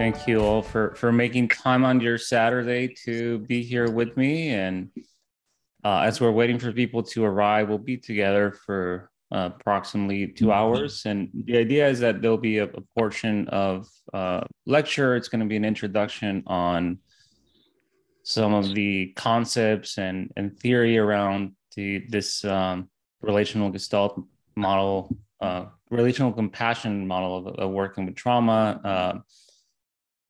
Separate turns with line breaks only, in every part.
Thank you all for making time on your Saturday to be here with me. And as we're waiting for people to arrive, we'll be together for approximately 2 hours. And the idea is that there'll be a portion of lecture. It's going to be an introduction on some of the concepts and theory around this relational Gestalt model, relational compassion model of working with trauma.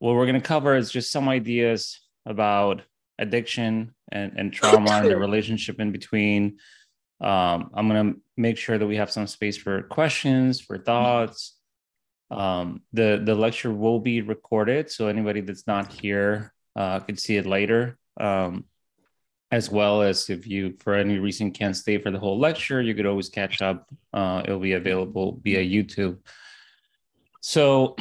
What we're going to cover is just some ideas about addiction and trauma and the relationship in between. I'm going to make sure that we have some space for questions, for thoughts. The lecture will be recorded, so anybody that's not here could see it later. As well as if you, for any reason, can't stay for the whole lecture, you could always catch up. It'll be available via YouTube. So,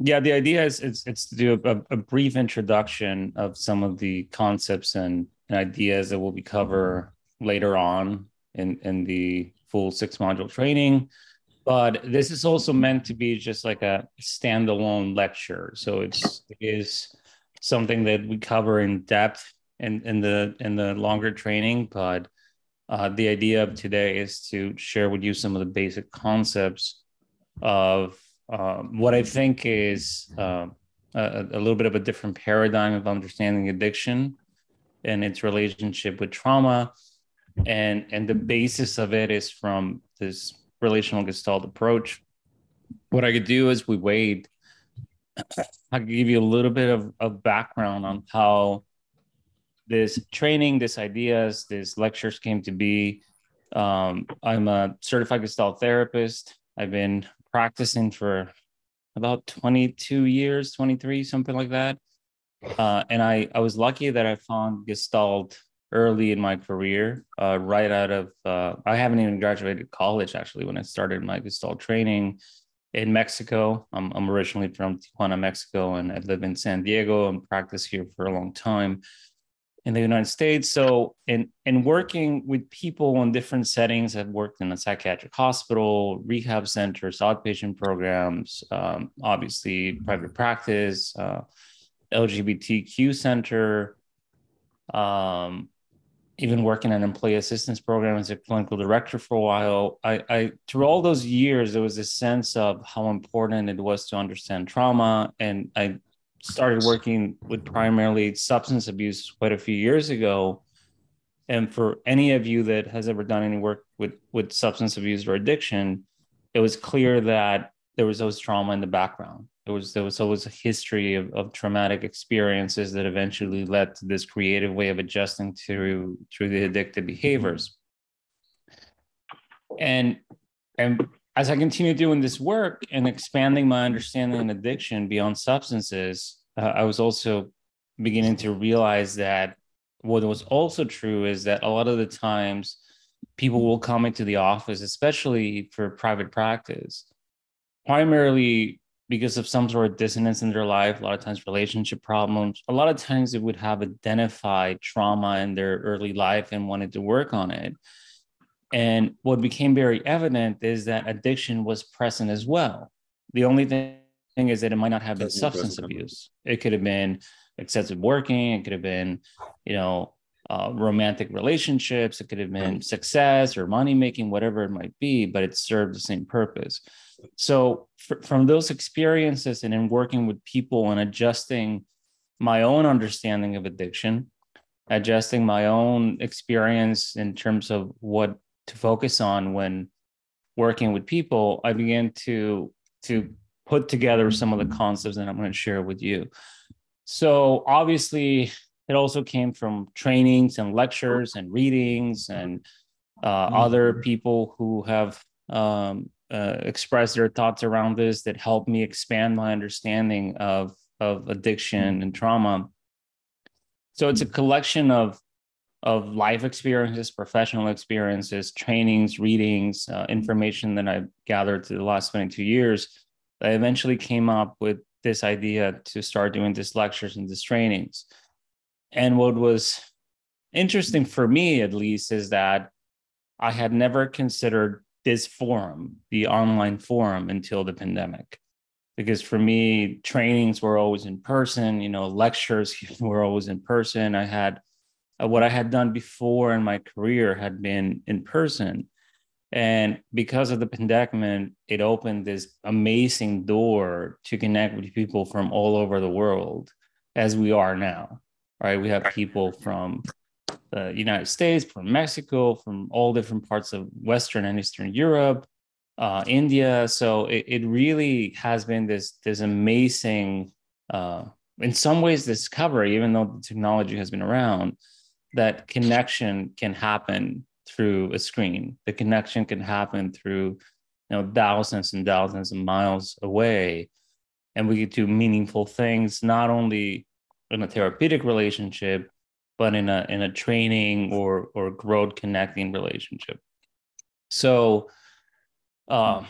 yeah, the idea is it's to do a brief introduction of some of the concepts and ideas that will be covered later on in the full 6-module training. But this is also meant to be just like a standalone lecture. So it is something that we cover in depth in the longer training. But the idea of today is to share with you some of the basic concepts of what I think is a little bit of a different paradigm of understanding addiction and its relationship with trauma. And the basis of it is from this relational Gestalt approach. What I could do is I could give you a little bit of background on how this training, these ideas, these lectures came to be. I'm a certified Gestalt therapist. I've been practicing for about 22 years, 23, something like that. And I was lucky that I found Gestalt early in my career, right out of, I haven't even graduated college actually when I started my Gestalt training in Mexico. I'm originally from Tijuana, Mexico, and I live in San Diego and practiced here for a long time in the United States. So in working with people in different settings, I've worked in a psychiatric hospital, rehab centers, outpatient programs, obviously private practice, LGBTQ center, even working an employee assistance program as a clinical director for a while. I through all those years, there was a sense of how important it was to understand trauma. And I started working with primarily substance abuse quite a few years ago. And for any of you that has ever done any work with substance abuse or addiction, it was clear that there was always trauma in the background. There was always a history of traumatic experiences that eventually led to this creative way of adjusting through the addictive behaviors. And as I continue doing this work and expanding my understanding of addiction beyond substances, I was also beginning to realize that what was also true is that a lot of the times people will come into the office, especially for private practice, primarily because of some sort of dissonance in their life, a lot of times relationship problems. A lot of times they would have identified trauma in their early life and wanted to work on it. And what became very evident is that addiction was present as well. The only thing is that it might not have been substance abuse. It could have been excessive working. It could have been, romantic relationships. It could have been success or money making, whatever it might be, but it served the same purpose. So from those experiences and in working with people and adjusting my own understanding of addiction, adjusting my own experience in terms of what to focus on when working with people, I began to put together some of the concepts that I'm going to share with you. So obviously, it also came from trainings and lectures and readings and other people who have expressed their thoughts around this that helped me expand my understanding of addiction and trauma. So it's a collection of life experiences, professional experiences, trainings, readings, information that I've gathered through the last 22 years. I eventually came up with this idea to start doing these lectures and these trainings. And what was interesting for me, at least, is that I had never considered this forum, the online forum, until the pandemic. because for me, trainings were always in person, lectures were always in person. I had what I had done before in my career had been in person. And because of the pandemic, it opened this amazing door to connect with people from all over the world, as we are now, right? We have people from the United States, from Mexico, from all different parts of Western and Eastern Europe, India. So it really has been this amazing, in some ways, discovery, even though the technology has been around, that connection can happen through a screen. The connection can happen through, thousands and thousands of miles away, and we get to meaningful things, not only in a therapeutic relationship, but in a training or growth connecting relationship. So uh,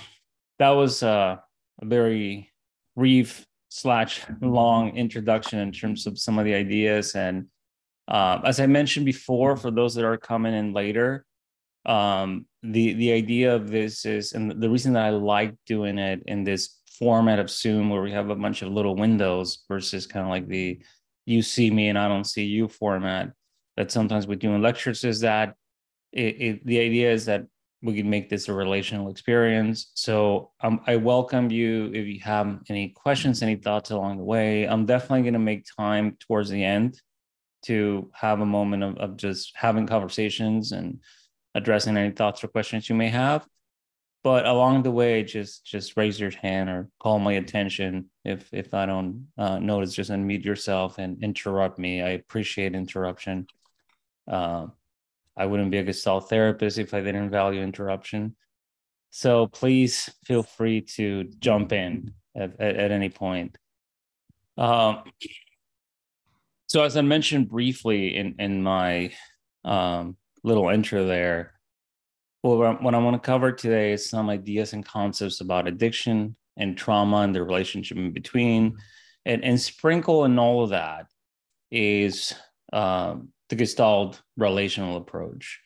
that was a very brief slash long introduction in terms of some of the ideas. And as I mentioned before, for those that are coming in later, the idea of this is, and the reason that I like doing it in this format of Zoom, where we have a bunch of little windows versus kind of like the you see me and I don't see you format that sometimes we do in lectures, is that the idea is that we can make this a relational experience. So I welcome you if you have any questions, any thoughts along the way. I'm definitely going to make time towards the end to have a moment of just having conversations and addressing any thoughts or questions you may have. But along the way, just raise your hand or call my attention if I don't notice. Just unmute yourself and interrupt me. I appreciate interruption. I wouldn't be a Gestalt therapist if I didn't value interruption. So please feel free to jump in at any point. So as I mentioned briefly in my little intro there, well, what I want to cover today is some ideas and concepts about addiction and trauma and the relationship in between. And sprinkle in all of that is the Gestalt relational approach.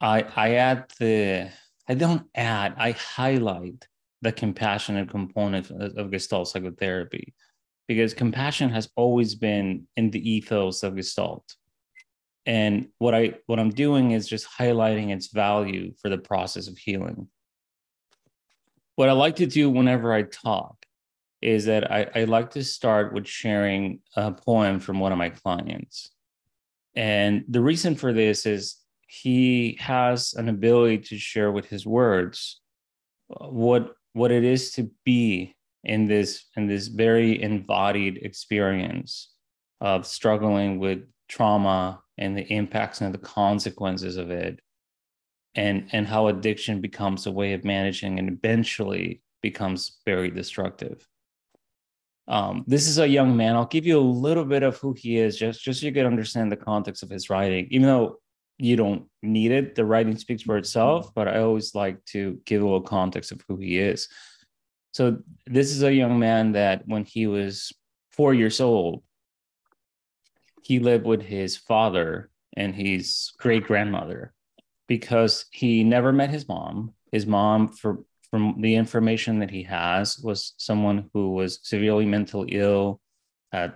I highlight the compassionate component of Gestalt psychotherapy, because compassion has always been in the ethos of Gestalt. And what I'm doing is just highlighting its value for the process of healing. What I like to do whenever I talk is that I like to start with sharing a poem from one of my clients. And the reason for this is he has an ability to share with his words what it is to be in this very embodied experience of struggling with trauma and the impacts and the consequences of it, and how addiction becomes a way of managing and eventually becomes very destructive. This is a young man. I'll give you a little bit of who he is, just so you can understand the context of his writing, even though you don't need it. The writing speaks for itself, but I always like to give a little context of who he is. So this is a young man that when he was 4 years old, he lived with his father and his great grandmother, because he never met his mom. His mom, from the information that he has, was someone who was severely mentally ill, had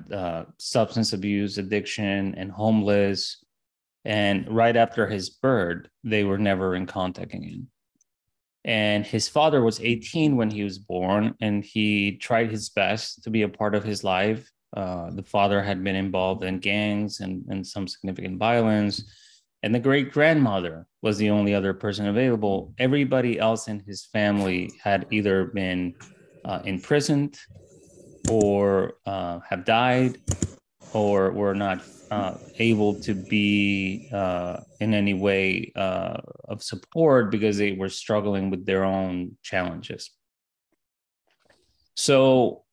substance abuse, addiction, and homeless. And right after his birth, they were never in contact again. And his father was 18 when he was born, and he tried his best to be a part of his life. The father had been involved in gangs and some significant violence. And the great grandmother was the only other person available. Everybody else in his family had either been imprisoned or have died, or were not able to be in any way of support because they were struggling with their own challenges. So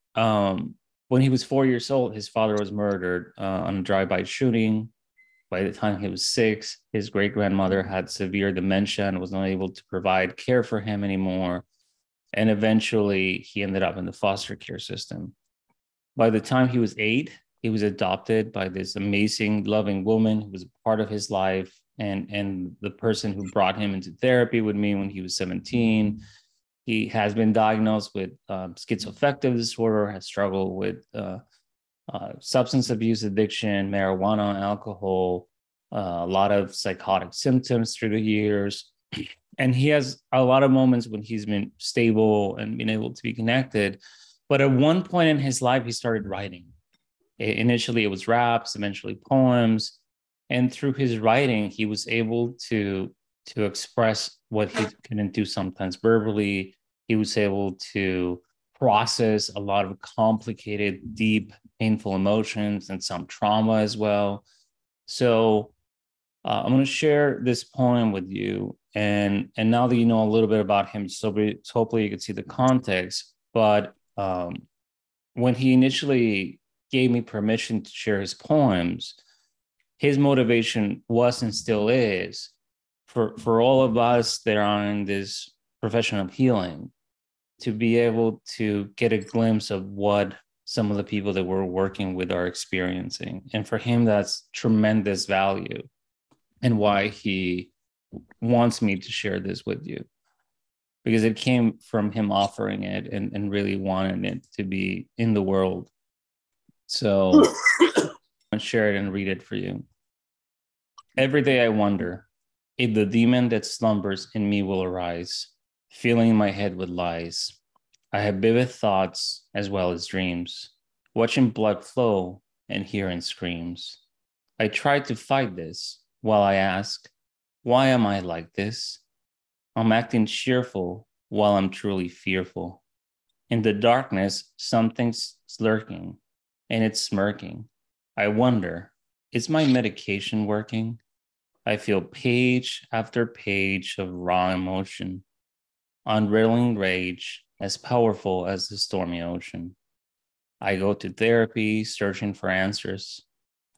when he was 4 years old, his father was murdered on a drive-by shooting. By the time he was 6, his great-grandmother had severe dementia and was not able to provide care for him anymore. And eventually he ended up in the foster care system. By the time he was 8, he was adopted by this amazing, loving woman who was a part of his life. And the person who brought him into therapy with me when he was 17. He has been diagnosed with schizoaffective disorder, has struggled with substance abuse addiction, marijuana, alcohol, a lot of psychotic symptoms through the years. And he has a lot of moments when he's been stable and been able to be connected. But at one point in his life, he started writing. Initially, it was raps, eventually poems. And through his writing, he was able to express what he couldn't do sometimes verbally. He was able to process a lot of complicated, deep, painful emotions and some trauma as well. So I'm going to share this poem with you, and now that you know a little bit about him, so hopefully you can see the context. But when he initially gave me permission to share his poems, his motivation was and still is for all of us that are in this profession of healing to be able to get a glimpse of what some of the people that we're working with are experiencing. And for him, that's tremendous value, and why he wants me to share this with you, because it came from him offering it and really wanting it to be in the world. So I'm going to share it and read it for you. Every day I wonder if the demon that slumbers in me will arise, filling my head with lies. I have vivid thoughts as well as dreams, watching blood flow and hearing screams. I try to fight this while I ask, why am I like this? I'm acting cheerful while I'm truly fearful. In the darkness, something's lurking and it's smirking. I wonder, is my medication working? I feel page after page of raw emotion, unraveling rage as powerful as the stormy ocean. I go to therapy searching for answers.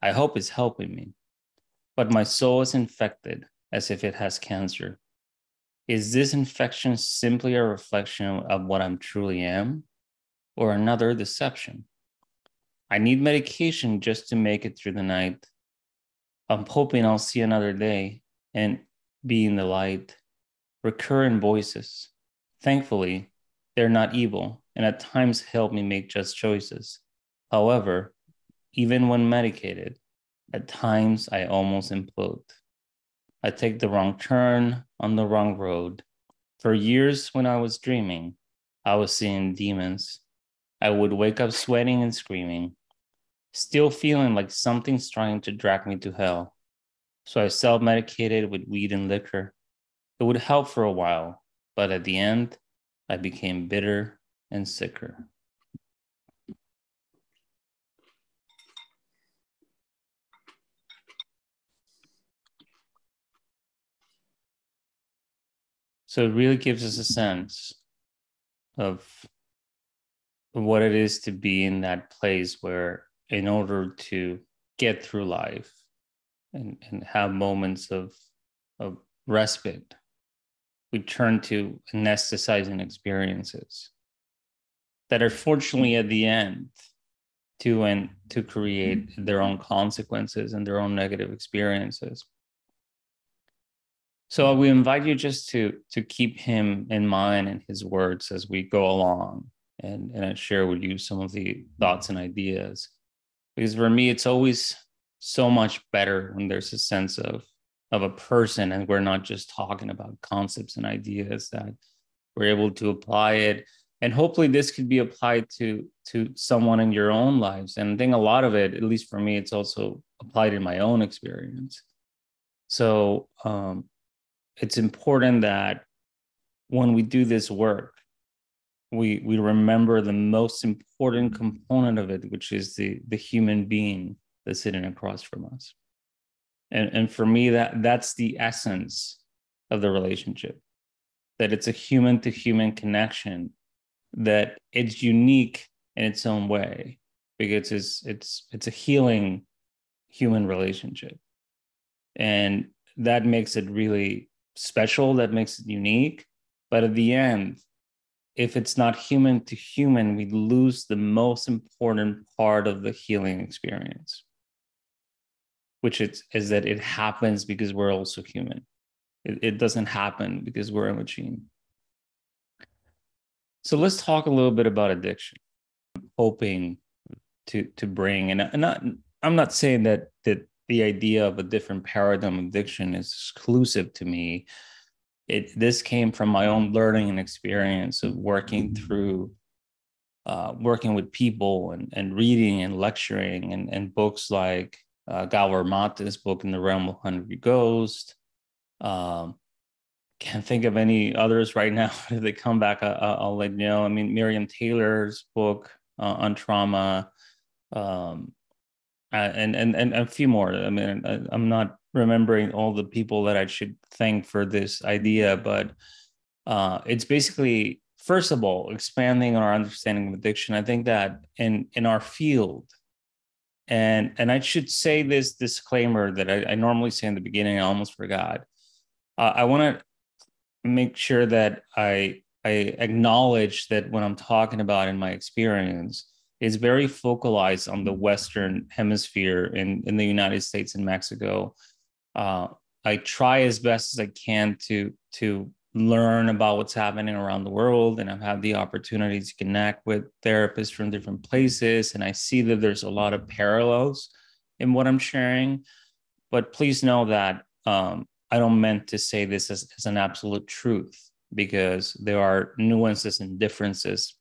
I hope it's helping me, but my soul is infected as if it has cancer. Is this infection simply a reflection of what I truly am, or another deception? I need medication just to make it through the night. I'm hoping I'll see another day and be in the light. Recurrent voices. Thankfully, they're not evil and at times help me make just choices. However, even when medicated, at times I almost implode. I take the wrong turn on the wrong road. For years, when I was dreaming, I was seeing demons. I would wake up sweating and screaming, still feeling like something's trying to drag me to hell. So I self-medicated with weed and liquor. It would help for a while, but at the end, I became bitter and sicker. So it really gives us a sense of what it is to be in that place where, in order to get through life and have moments of respite, we turn to anesthetizing experiences that are fortunately at the end to create their own consequences and their own negative experiences. So we invite you just to keep him in mind and his words as we go along, and I share with you some of the thoughts and ideas. Because for me, it's always so much better when there's a sense of a person, and we're not just talking about concepts and ideas, that we're able to apply it. And hopefully this could be applied to someone in your own lives. And I think a lot of it, at least for me, it's also applied in my own experience. So it's important that when we do this work, we remember the most important component of it, which is the human being that's sitting across from us. And for me, that's the essence of the relationship, that it's a human to human connection, that it's unique in its own way, because it's a healing human relationship. And that makes it really special, that makes it unique. But at the end, if it's not human to human, we lose the most important part of the healing experience, which is that it happens because we're also human. It doesn't happen because we're a machine. So let's talk a little bit about addiction. Hoping to bring, and not, I'm not saying that the idea of a different paradigm of addiction is exclusive to me. This came from my own learning and experience of working through working with people and reading and lecturing and books like Gabor Mate's book In the Realm of Hungry Ghost. Can't think of any others right now. If they come back, I'll let you know. I mean, Miriam Taylor's book on trauma, and a few more. I mean, I'm not remembering all the people that I should thank for this idea, but it's basically, first of all, expanding our understanding of addiction. I think that in our field, and I should say this disclaimer that I normally say in the beginning, I almost forgot. I want to make sure that I acknowledge that what I'm talking about in my experience is very focalized on the Western hemisphere in the United States and Mexico. I try as best as I can to learn about what's happening around the world, and I've had the opportunity to connect with therapists from different places, and I see that there's a lot of parallels in what I'm sharing. But please know that I don't meant to say this as an absolute truth, because there are nuances and differences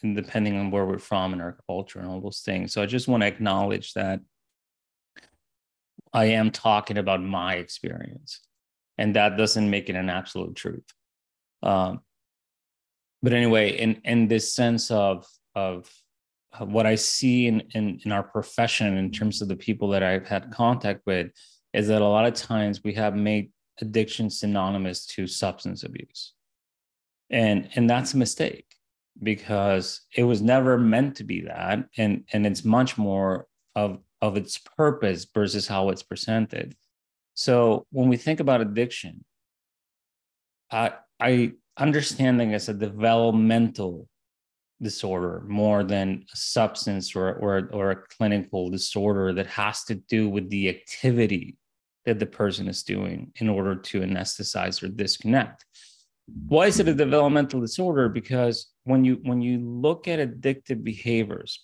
depending on where we're from and our culture and all those things. So I just want to acknowledge that I am talking about my experience, and that doesn't make it an absolute truth. But anyway, in this sense of what I see in our profession in terms of the people that I've had contact with, is that a lot of times we have made addiction synonymous to substance abuse. And that's a mistake, because it was never meant to be that. And it's much more of its purpose versus how it's presented. So when we think about addiction, I understanding as a developmental disorder more than a substance or a clinical disorder that has to do with the activity that the person is doing in order to anesthetize or disconnect. Why is it a developmental disorder? Because when you look at addictive behaviors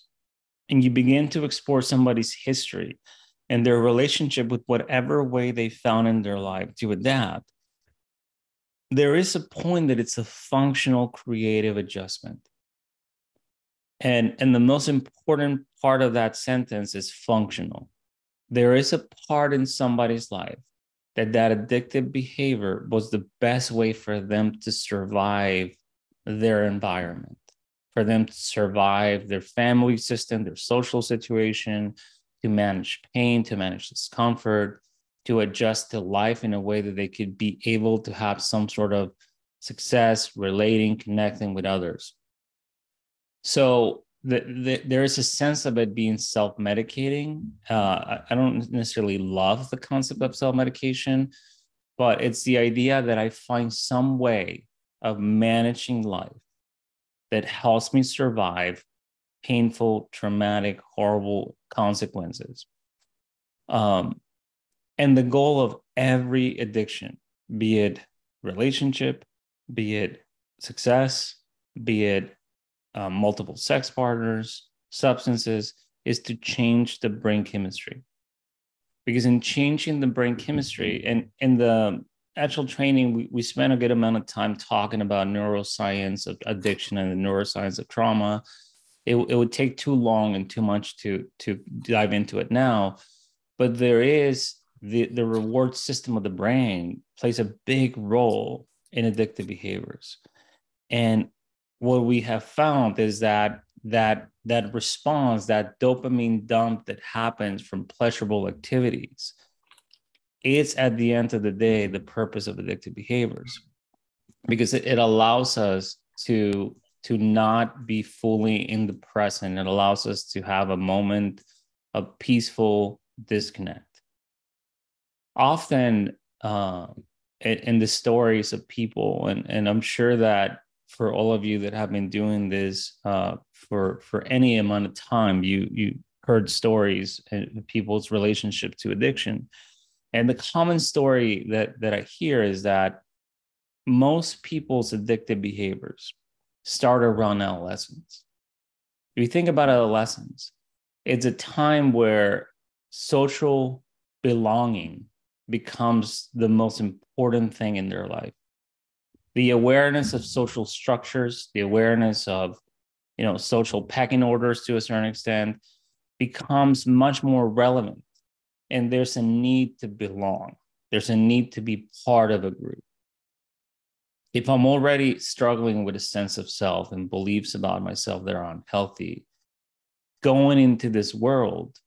and you begin to explore somebody's history and their relationship with whatever way they found in their life to adapt, there is a point that it's a functional creative adjustment. And the most important part of that sentence is functional. There is a part in somebody's life that addictive behavior was the best way for them to survive their environment, for them to survive their family system, their social situation, to manage pain, to manage discomfort, to adjust to life in a way that they could be able to have some sort of success, relating, connecting with others. So there is a sense of it being self-medicating. I don't necessarily love the concept of self-medication, but it's the idea that I find some way of managing life that helps me survive painful, traumatic, horrible consequences. And the goal of every addiction, be it relationship, be it success, be it multiple sex partners, substances, is to change the brain chemistry. Because in changing the brain chemistry, and in the actual training, we spent a good amount of time talking about neuroscience of addiction and the neuroscience of trauma. It would take too long and too much to dive into it now. But there is the reward system of the brain plays a big role in addictive behaviors. And what we have found is that response, that dopamine dump that happens from pleasurable activities, is at the end of the day the purpose of addictive behaviors, because it allows us to not be fully in the present. It allows us to have a moment of peaceful disconnect. Often in the stories of people, and I'm sure that for all of you that have been doing this for any amount of time, you heard stories and people's relationship to addiction. And the common story that I hear is that most people's addictive behaviors start around adolescence. If you think about adolescence, it's a time where social belonging becomes the most important thing in their life. The awareness of social structures, the awareness of, social pecking orders to a certain extent becomes much more relevant. And there's a need to belong. There's a need to be part of a group. If I'm already struggling with a sense of self and beliefs about myself that are unhealthy, going into this world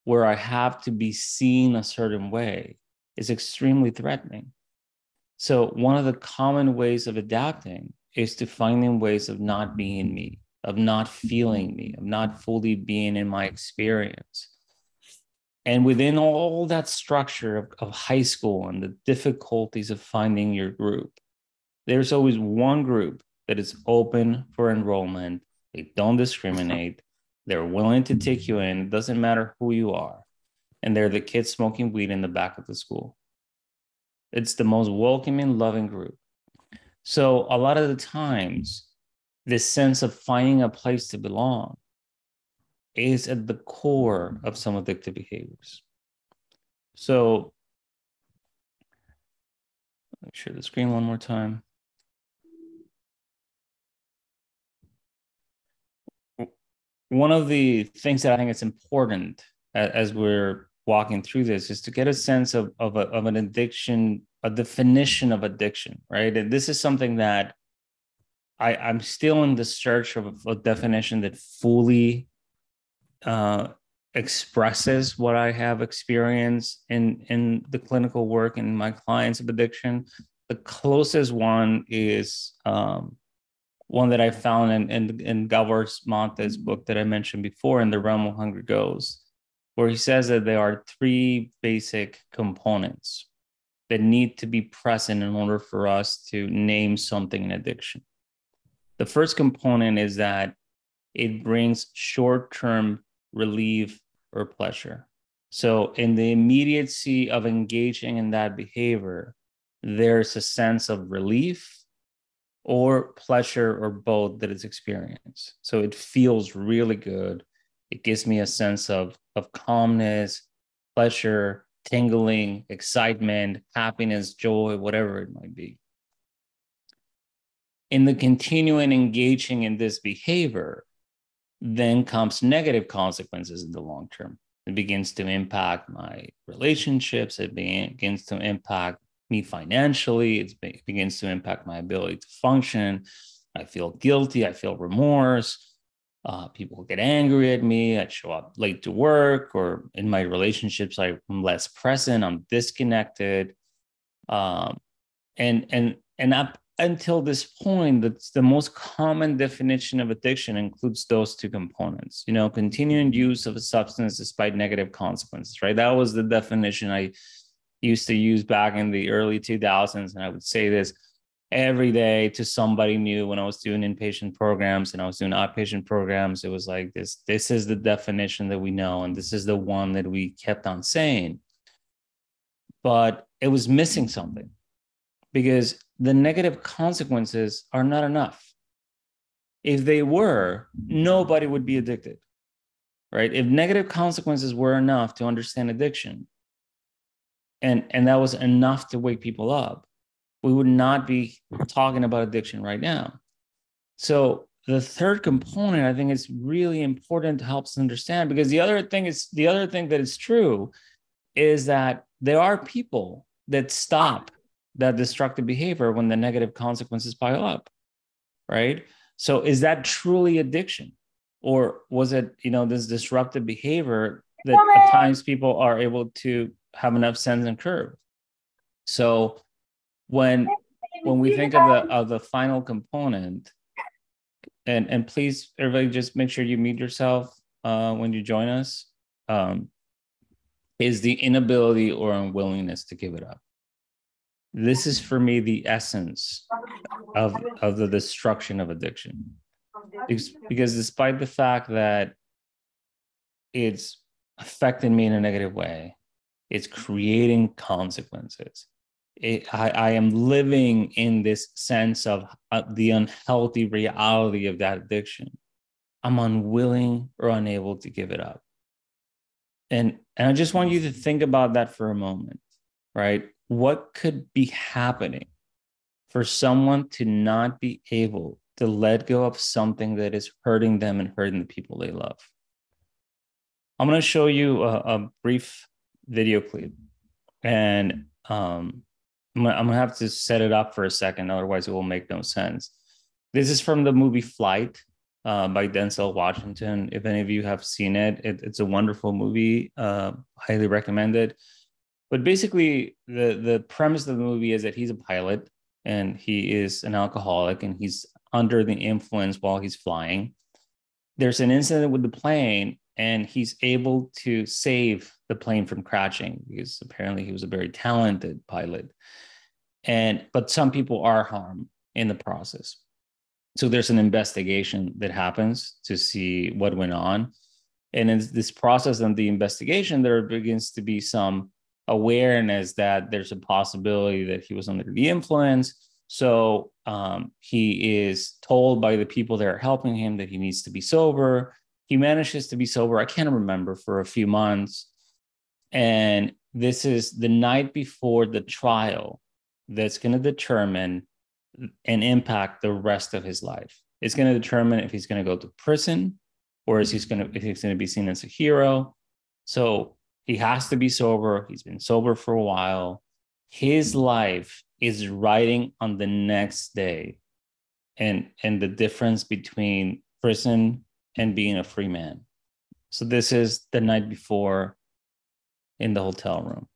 where I have to be seen a certain way is extremely threatening. So one of the common ways of adapting is to finding ways of not being me, of not feeling me, of not fully being in my experience. And within all that structure of high school and the difficulties of finding your group, there's always one group that is open for enrollment. They don't discriminate. They're willing to take you in. It doesn't matter who you are. And they're the kids smoking weed in the back of the school. It's the most welcoming, loving group. So a lot of the times, this sense of finding a place to belong is at the core of some addictive behaviors. So let me share the screen one more time. One of the things that I think is important as we're walking through this is to get a sense of an addiction, a definition of addiction, right? And this is something that I'm still in the search of a definition that fully expresses what I have experienced in the clinical work and my clients of addiction. The closest one is one that I found in Gabor Mate's book that I mentioned before, In the Realm of Hungry Ghosts, where he says that there are three basic components that need to be present in order for us to name something an addiction. The first component is that it brings short-term relief or pleasure. So in the immediacy of engaging in that behavior, there's a sense of relief or pleasure or both that is experienced. So it feels really good. It gives me a sense of calmness, pleasure, tingling, excitement, happiness, joy, whatever it might be. In the continuing engaging in this behavior, then comes negative consequences in the long term. It begins to impact my relationships. It begins to impact me financially. It begins to impact my ability to function. I feel guilty. I feel remorse. People get angry at me. I show up late to work, or in my relationships, I'm less present. I'm disconnected. And up until this point, that's the most common definition of addiction includes those two components. Continuing use of a substance despite negative consequences. Right? That was the definition I used to use back in the early 2000s, and I would say this every day to somebody new when I was doing inpatient programs and I was doing outpatient programs. It was like this is the definition that we know, and this is the one that we kept on saying. But it was missing something, because the negative consequences are not enough. If they were, nobody would be addicted, right? If negative consequences were enough to understand addiction, and that was enough to wake people up, we would not be talking about addiction right now. So the third component, I think, is really important to help us understand, because the other thing that is true is that there are people that stop that destructive behavior when the negative consequences pile up, right? So is that truly addiction? Or was it, this disruptive behavior that at times people are able to have enough sense and curve? So when we think of the final component, and please, everybody, just make sure you mute yourself when you join us, is the inability or unwillingness to give it up. This is, for me, the essence of the destruction of addiction. Because despite the fact that it's affecting me in a negative way, it's creating consequences. I am living in this sense of the unhealthy reality of that addiction. I'm unwilling or unable to give it up. And I just want you to think about that for a moment, right? What could be happening for someone to not be able to let go of something that is hurting them and hurting the people they love? I'm going to show you a brief video clip, and I'm gonna have to set it up for a second, otherwise it will make no sense. This is from the movie Flight by Denzel Washington. If any of you have seen it, it's a wonderful movie, highly recommended. But basically, the premise of the movie is that he's a pilot and he is an alcoholic and he's under the influence while he's flying. There's an incident with the plane and he's able to save the plane from crashing because apparently he was a very talented pilot. But some people are harmed in the process. So there's an investigation that happens to see what went on. And in this process of the investigation, there begins to be some awareness that there's a possibility that he was under the influence. So he is told by the people that are helping him that he needs to be sober. He manages to be sober, I can't remember, for a few months. And this is the night before the trial that's going to determine and impact the rest of his life. It's going to determine if he's going to go to prison or if he's going to be seen as a hero. So he has to be sober. He's been sober for a while. His life is riding on the next day, and the difference between prison and being a free man. So this is the night before in the hotel room.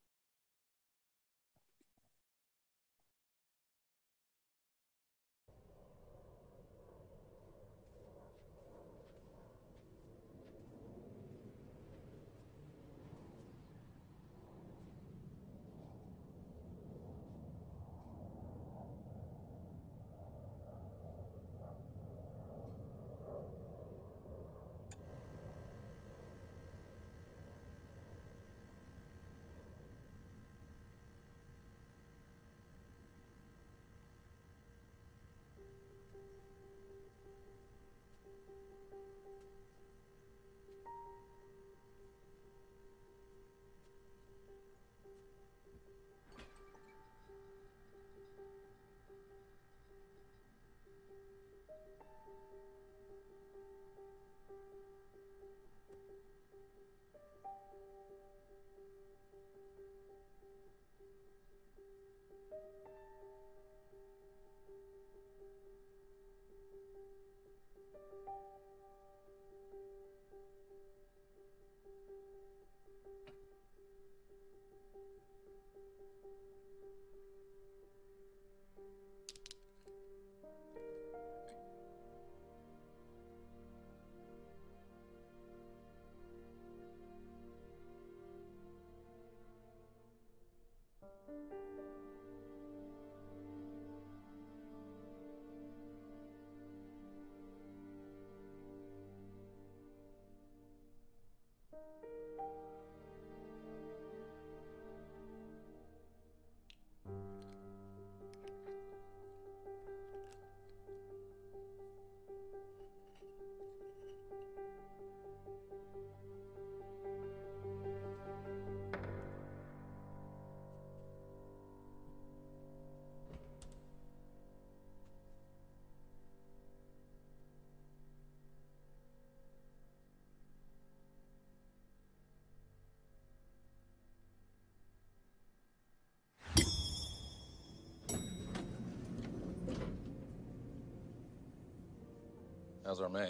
How's our man?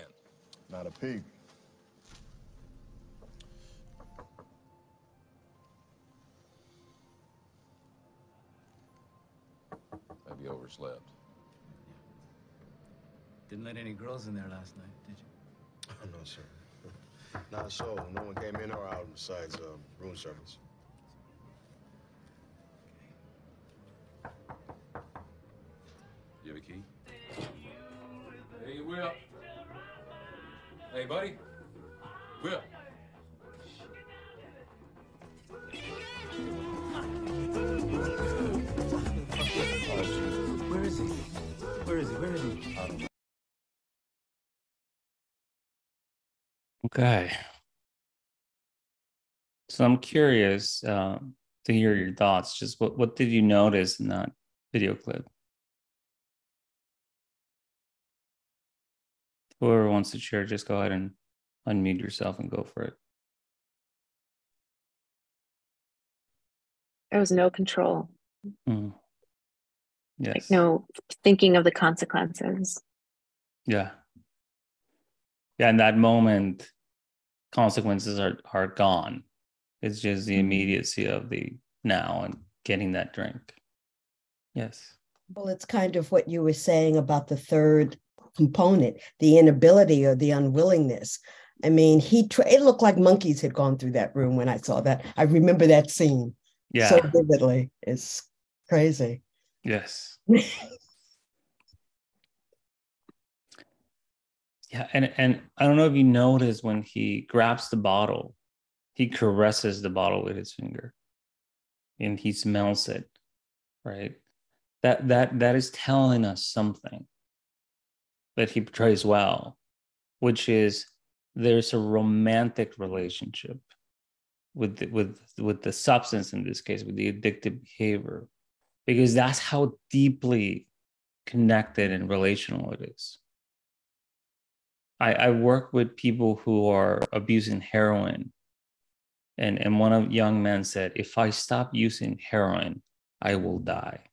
Not a peep.
Maybe overslept.
Didn't let any girls in there last night, did you?
Oh, no, sir. Not a soul. No one came in or out besides room service.
You have a key? Hey, Will. Hey, buddy. Will.
Okay. So I'm curious to hear your thoughts. Just what did you notice in that video clip? Whoever wants to share, just go ahead and unmute yourself and go for it.
There was no control.
Mm. Yes.
Like no thinking of the consequences.
Yeah. Yeah. In that moment, consequences are gone. It's just the immediacy of the now and getting that drink. Yes.
Well, it's kind of what you were saying about the third component, the inability or the unwillingness. I mean, it looked like monkeys had gone through that room when I saw that. I remember that scene so vividly. It's crazy.
Yes. Yeah, and I don't know if you noticed when he grabs the bottle, he caresses the bottle with his finger, and he smells it, right? That is telling us something that he portrays well, which is there's a romantic relationship with the substance, in this case, with the addictive behavior, because that's how deeply connected and relational it is. I work with people who are abusing heroin, and one of young men said, if I stop using heroin, I will die. I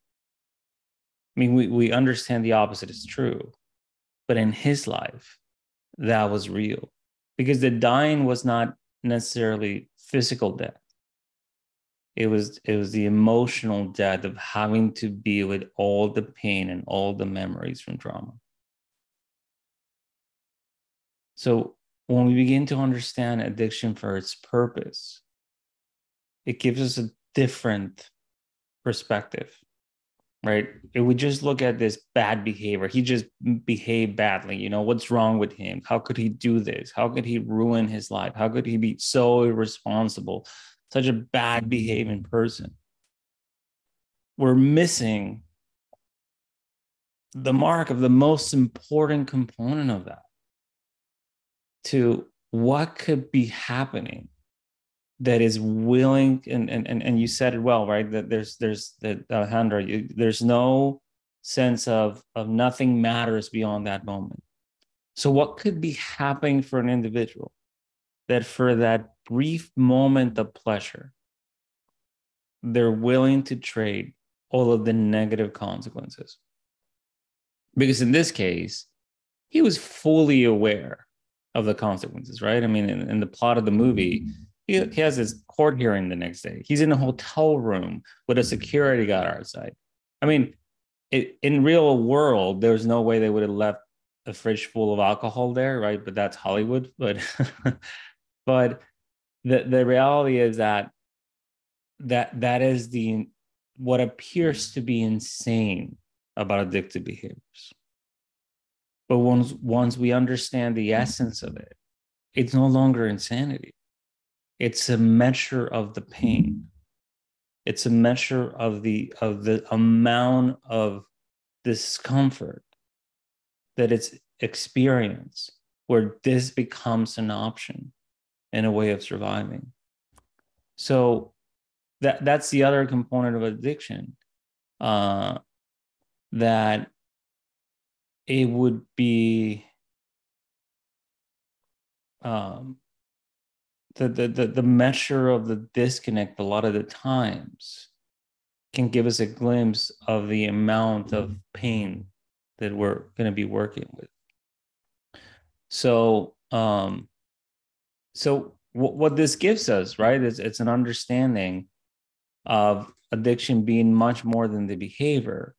mean, we understand the opposite is true, but in his life, that was real, because the dying was not necessarily physical death. It was the emotional death of having to be with all the pain and all the memories from trauma. So when we begin to understand addiction for its purpose, it gives us a different perspective, right? If we just look at this bad behavior, he just behaved badly. You know, what's wrong with him? How could he do this? How could he ruin his life? How could he be so irresponsible? Such a bad behaving person. We're missing the mark of the most important component of that, to what could be happening that is willing, and you said it well, right? That there's that Alejandra, there's no sense of nothing matters beyond that moment. So what could be happening for an individual that for that brief moment of pleasure, they're willing to trade all of the negative consequences? Because in this case, he was fully aware of the consequences, right? I mean, in the plot of the movie, he has his court hearing the next day. He's in a hotel room with a security guard outside. I mean, in real world, there's no way they would have left a fridge full of alcohol there, right? But that's Hollywood. But but the reality is that is the what appears to be insane about addictive behaviors. But once we understand the essence of it, it's no longer insanity. It's a measure of the pain. It's a measure of the amount of discomfort that it's experienced, where this becomes an option and a way of surviving. So that's the other component of addiction, that it would be the measure of the disconnect a lot of the times can give us a glimpse of the amount of pain that we're going to be working with. So what this gives us, right, is it's an understanding of addiction being much more than the behavior,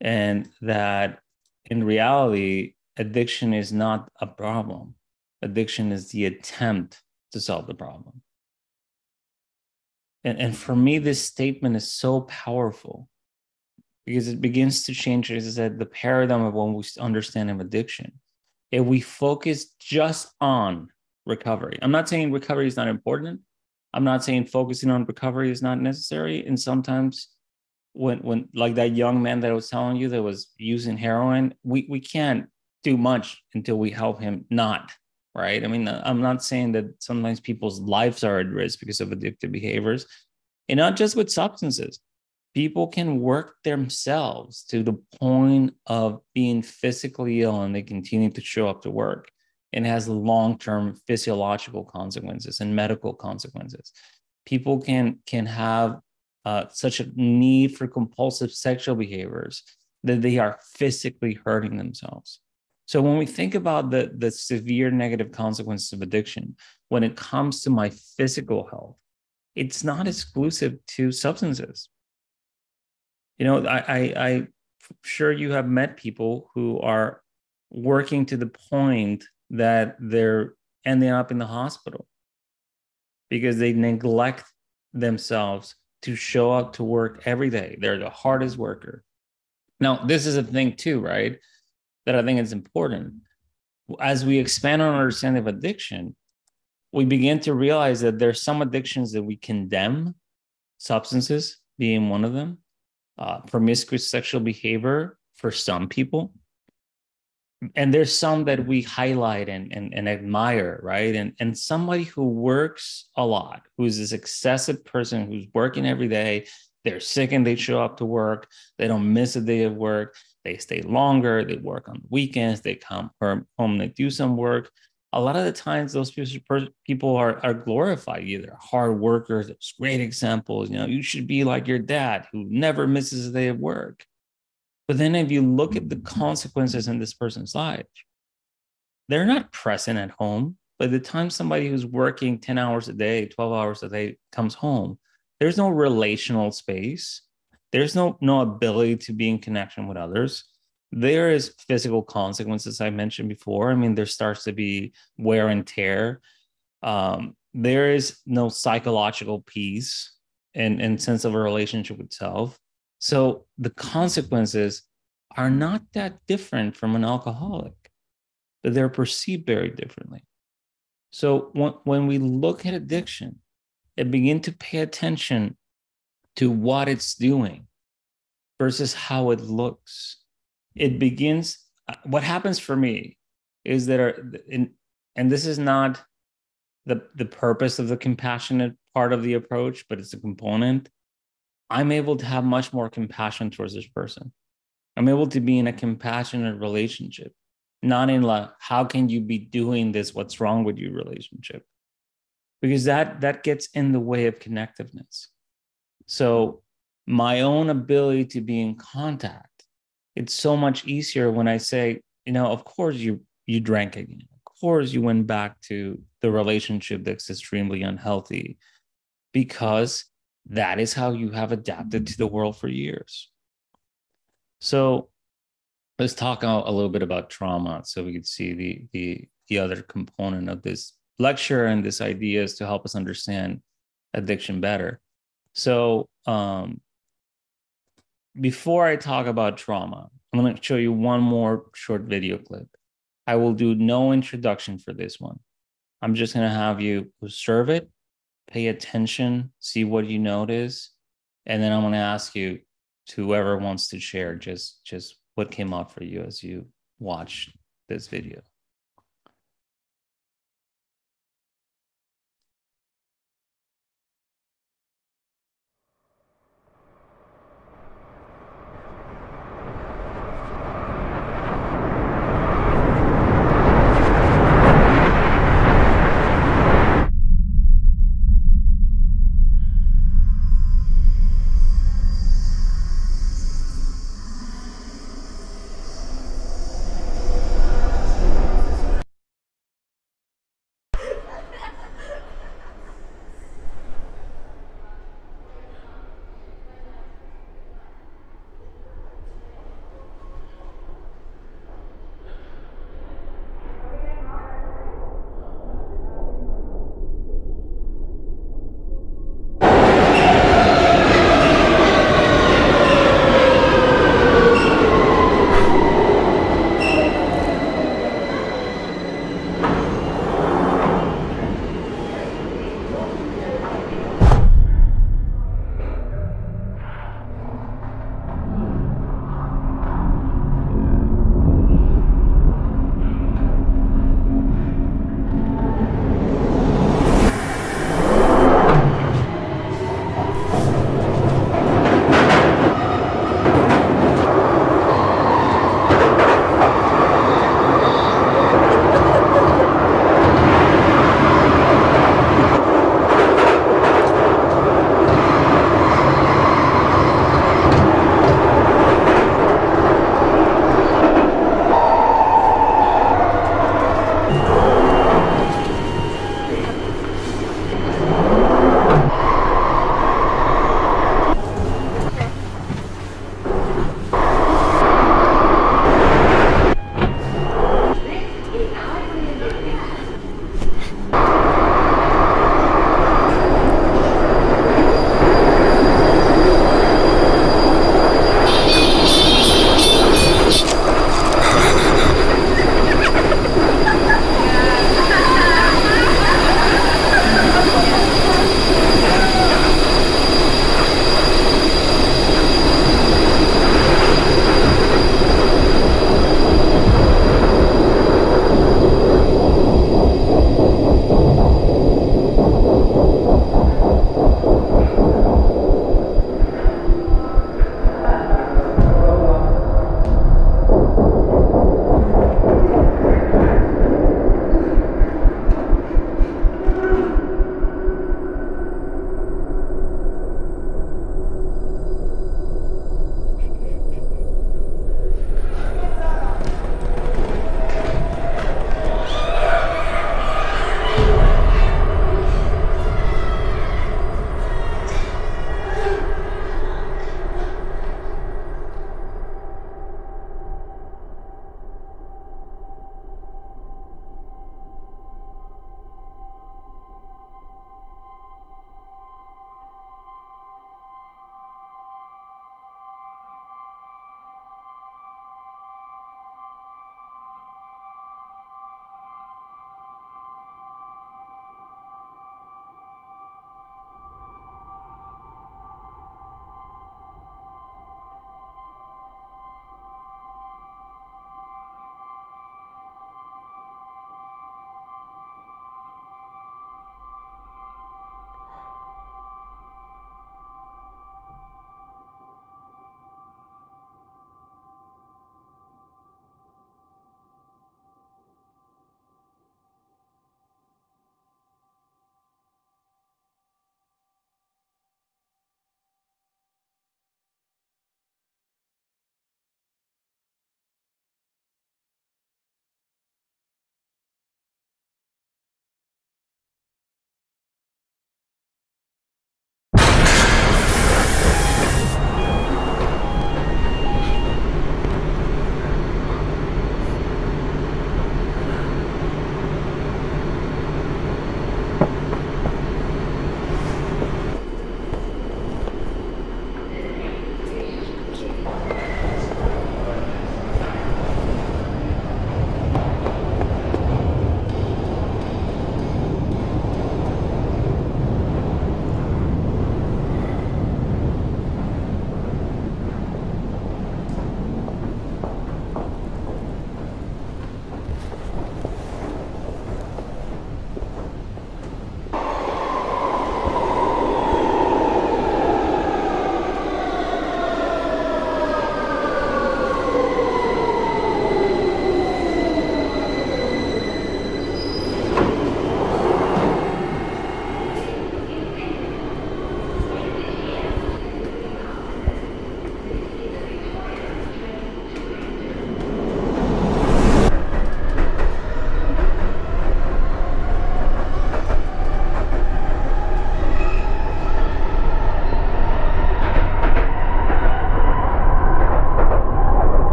and that in reality, addiction is not a problem. Addiction is the attempt to solve the problem. And for me, this statement is so powerful because it begins to change, as I said, the paradigm of when we understand of addiction. If we focus just on recovery, I'm not saying recovery is not important. I'm not saying focusing on recovery is not necessary. And sometimes when like that young man that I was telling you that was using heroin, we can't do much until we help him not right? I mean, I'm not saying that sometimes people's lives are at risk because of addictive behaviors, and not just with substances. People can work themselves to the point of being physically ill and they continue to show up to work, and has long-term physiological consequences and medical consequences. People can have such a need for compulsive sexual behaviors that they are physically hurting themselves. So when we think about the severe negative consequences of addiction, when it comes to my physical health, it's not exclusive to substances. You know, I'm sure you have met people who are working to the point that they're ending up in the hospital because they neglect themselves to show up to work every day. They're the hardest worker. Now, this is a thing too, right? That I think is important. As we expand on our understanding of addiction, we begin to realize that there's some addictions that we condemn, substances being one of them, promiscuous sexual behavior for some people. And there's some that we highlight and admire, right? And somebody who works a lot, who's this excessive person who's working every day, they're sick and they show up to work, they don't miss a day of work, they stay longer, they work on the weekends, they come home and they do some work. A lot of the times those people are glorified. Either hard workers, there's great examples, you know, you should be like your dad who never misses a day of work. But then if you look at the consequences in this person's life, they're not present at home. By the time somebody who's working 10 hours a day, 12 hours a day comes home, there's no relational space. There's no ability to be in connection with others. There is physical consequences I mentioned before. I mean, there starts to be wear and tear. There is no psychological peace and sense of a relationship with self. So the consequences are not that different from an alcoholic, but they're perceived very differently. So when we look at addiction and begin to pay attention to what it's doing versus how it looks, it begins, what happens for me is that, and this is not the purpose of the compassionate part of the approach, but it's a component. I'm able to have much more compassion towards this person. I'm able to be in a compassionate relationship, not in like, how can you be doing this? What's wrong with you relationship? Because that gets in the way of connectiveness. So my own ability to be in contact, it's so much easier when I say, you know, of course you drank again. Of course you went back to the relationship that's extremely unhealthy, because that is how you have adapted to the world for years. So let's talk a little bit about trauma so we could see the other component of this lecture and this idea is to help us understand addiction better. So before I talk about trauma, I'm going to show you one more short video clip. I will do no introduction for this one. I'm just going to have you observe it, pay attention, see what you notice, and then I'm going to ask you, to whoever wants to share, just what came up for you as you watched this video.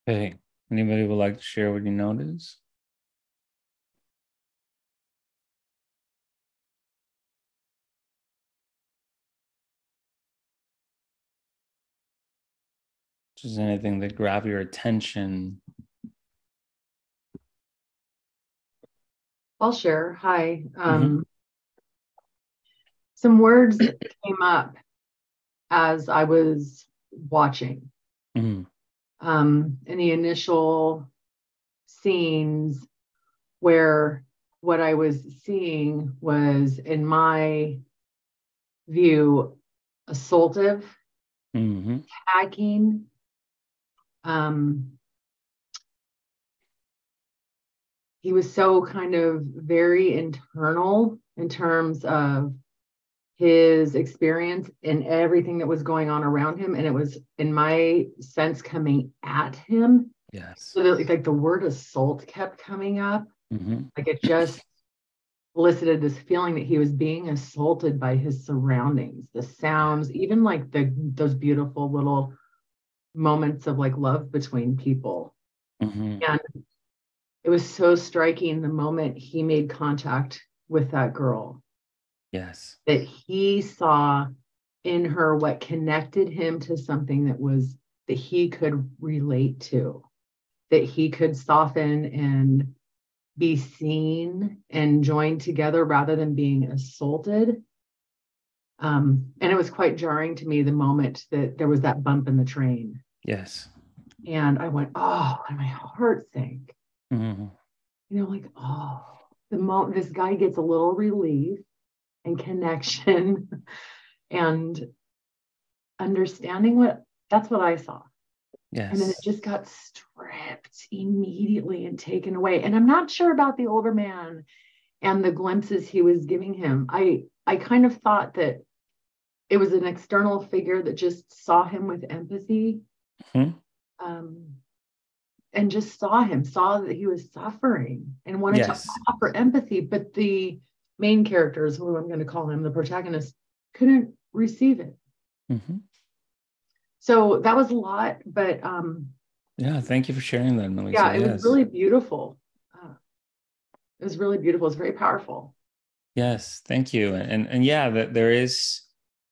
Okay. Anybody would like to share what you noticed? Just anything that grab your attention.
I'll share. Hi.
Mhm.
Some words came up as I was watching.
Mhm.
In the initial scenes where what I was seeing was, in my view, assaultive,
Mhm.
attacking. He was so kind of very internal in terms of his experience and everything that was going on around him. And it was, in my sense, coming at him.
Yes.
So that, like, the word assault kept coming up.
Mhm.
Like, it just elicited this feeling that he was being assaulted by his surroundings, the sounds, even like those beautiful little moments of like love between people.
Mhm.
And it was so striking the moment he made contact with that girl,
Yes.
that he saw in her what connected him to something that he could relate to, that he could soften and be seen and joined together rather than being assaulted. And it was quite jarring to me the moment that there was that bump in the train.
Yes.
And I went, oh, and my heart sank.
Mhm.
Like, oh, the moment this guy gets a little relief and connection and understanding, that's what I saw. And then it
Yes.
just got stripped immediately and taken away. And I'm not sure about the older man and the glimpses he was giving him. I kind of thought that it was an external figure that just saw him with empathy,
Mhm.
and just saw that he was suffering and wanted to
Yes.
offer empathy. But the main characters, who I'm going to call him, the protagonist, couldn't receive it.
Mhm.
So that was a lot, but
Yeah, thank you for sharing that, Melissa.
yeah, it was
Yes.
really beautiful. It was really beautiful. It's very powerful.
Yes, thank you. And yeah, that there is,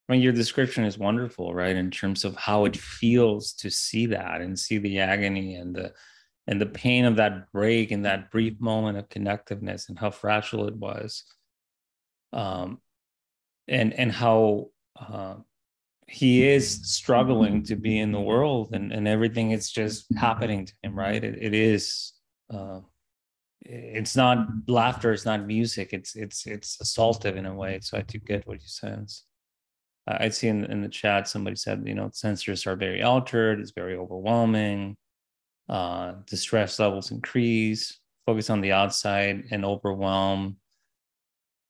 I mean, your description is wonderful, right? In terms of how it feels to see that and see the agony and the pain of that break and that brief moment of connectiveness and how fragile it was. Um, and how he is struggling to be in the world and everything is just happening to him, right? It is it's not laughter, it's not music, it's assaultive in a way. So I do get what you said. I see in the chat somebody said, sensors are very altered, it's very overwhelming, distress levels increase, focus on the outside and overwhelm,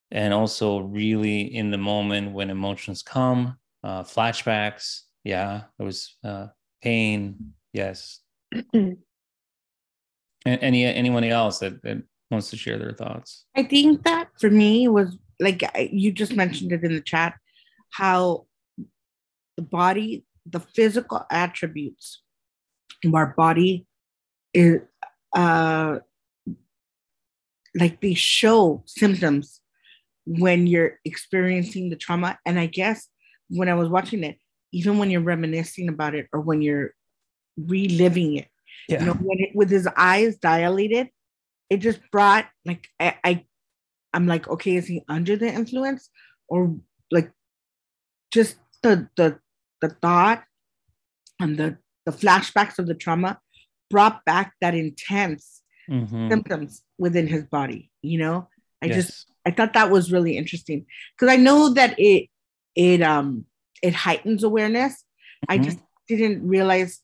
and also really in the moment when emotions come, flashbacks. Yeah, it was pain. Yes. And anyone else that wants to share their thoughts?
I think that for me was like you just mentioned it in the chat, how the body, the physical attributes of our body is like they show symptoms when you're experiencing the trauma. And I guess when I was watching it, even when you're reminiscing about it or when you're reliving it,
Yeah.
when with his eyes dilated, it just brought like I'm like, okay, is he under the influence, or like just the thought and the flashbacks of the trauma brought back that intense symptoms within his body. I thought that was really interesting because I know that it heightens awareness. I just didn't realize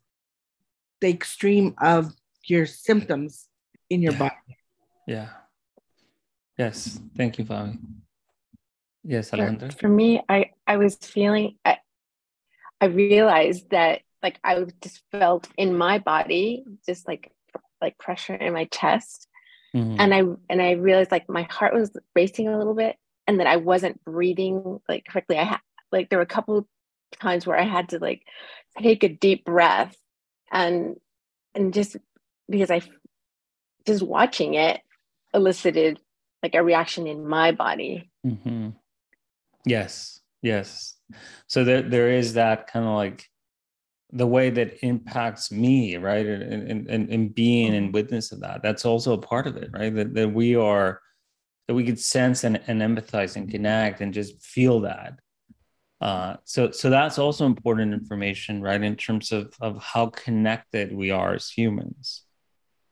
the extreme of your symptoms in your body.
Yeah. Yes. Thank you, Fabi. Yes, Alejandra.
For me, I was feeling, I realized that like I just felt in my body just like pressure in my chest. And I realized like my heart was racing a little bit and that I wasn't breathing like correctly. I had like there were a couple of times where I had to like take a deep breath and and just because I just watching it elicited like a reaction in my body.
Mm-hmm. Yes. So there is that kind of like the way that impacts me, right? And being and witness of that. That's also a part of it, right? That we could sense and empathize and connect and just feel that. So that's also important information, right? In terms of how connected we are as humans.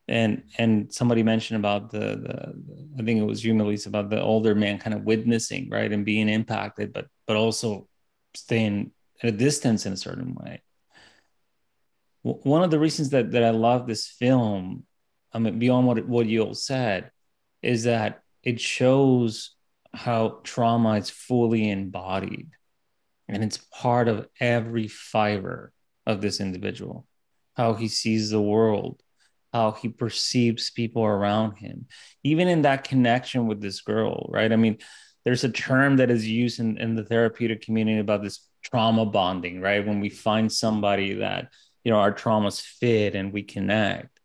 And somebody mentioned about the I think it was you, Melissa, about the older man kind of witnessing, right, and being impacted, but also staying at a distance in a certain way. One of the reasons that I love this film, I mean, beyond what you all said, is that it shows how trauma is fully embodied and it's part of every fiber of this individual, how he sees the world, how he perceives people around him, even in that connection with this girl, right? I mean, there's a term that is used in the therapeutic community about this trauma bonding, right? When we find somebody that, you know, our traumas fit and we connect,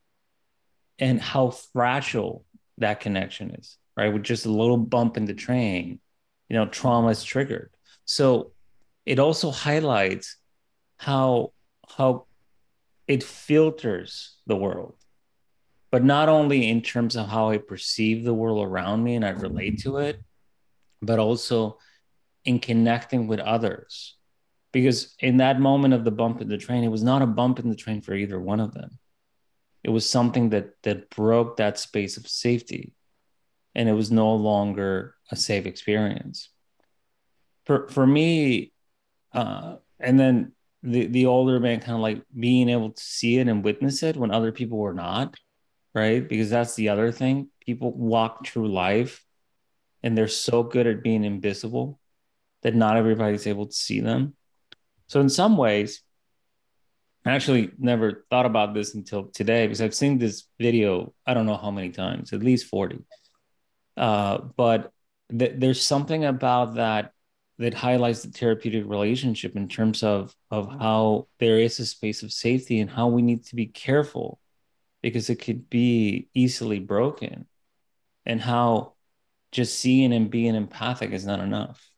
and how fragile that connection is, right? With just a little bump in the train, you know, trauma is triggered. So it also highlights how how it filters the world, but not only in terms of how I perceive the world around me and I relate to it, but also in connecting with others. Because in that moment of the bump in the train, it was not a bump in the train for either one of them. It was something that broke that space of safety, and it was no longer a safe experience. For me, and then the older man kind of like being able to see it and witness it when other people were not, right? Because that's the other thing. People walk through life and they're so good at being invisible that not everybody's able to see them. So in some ways, I actually never thought about this until today because I've seen this video, I don't know how many times, at least 40. But there's something about that that highlights the therapeutic relationship in terms of how there is a space of safety and how we need to be careful because it could be easily broken, and how just seeing and being empathic is not enough,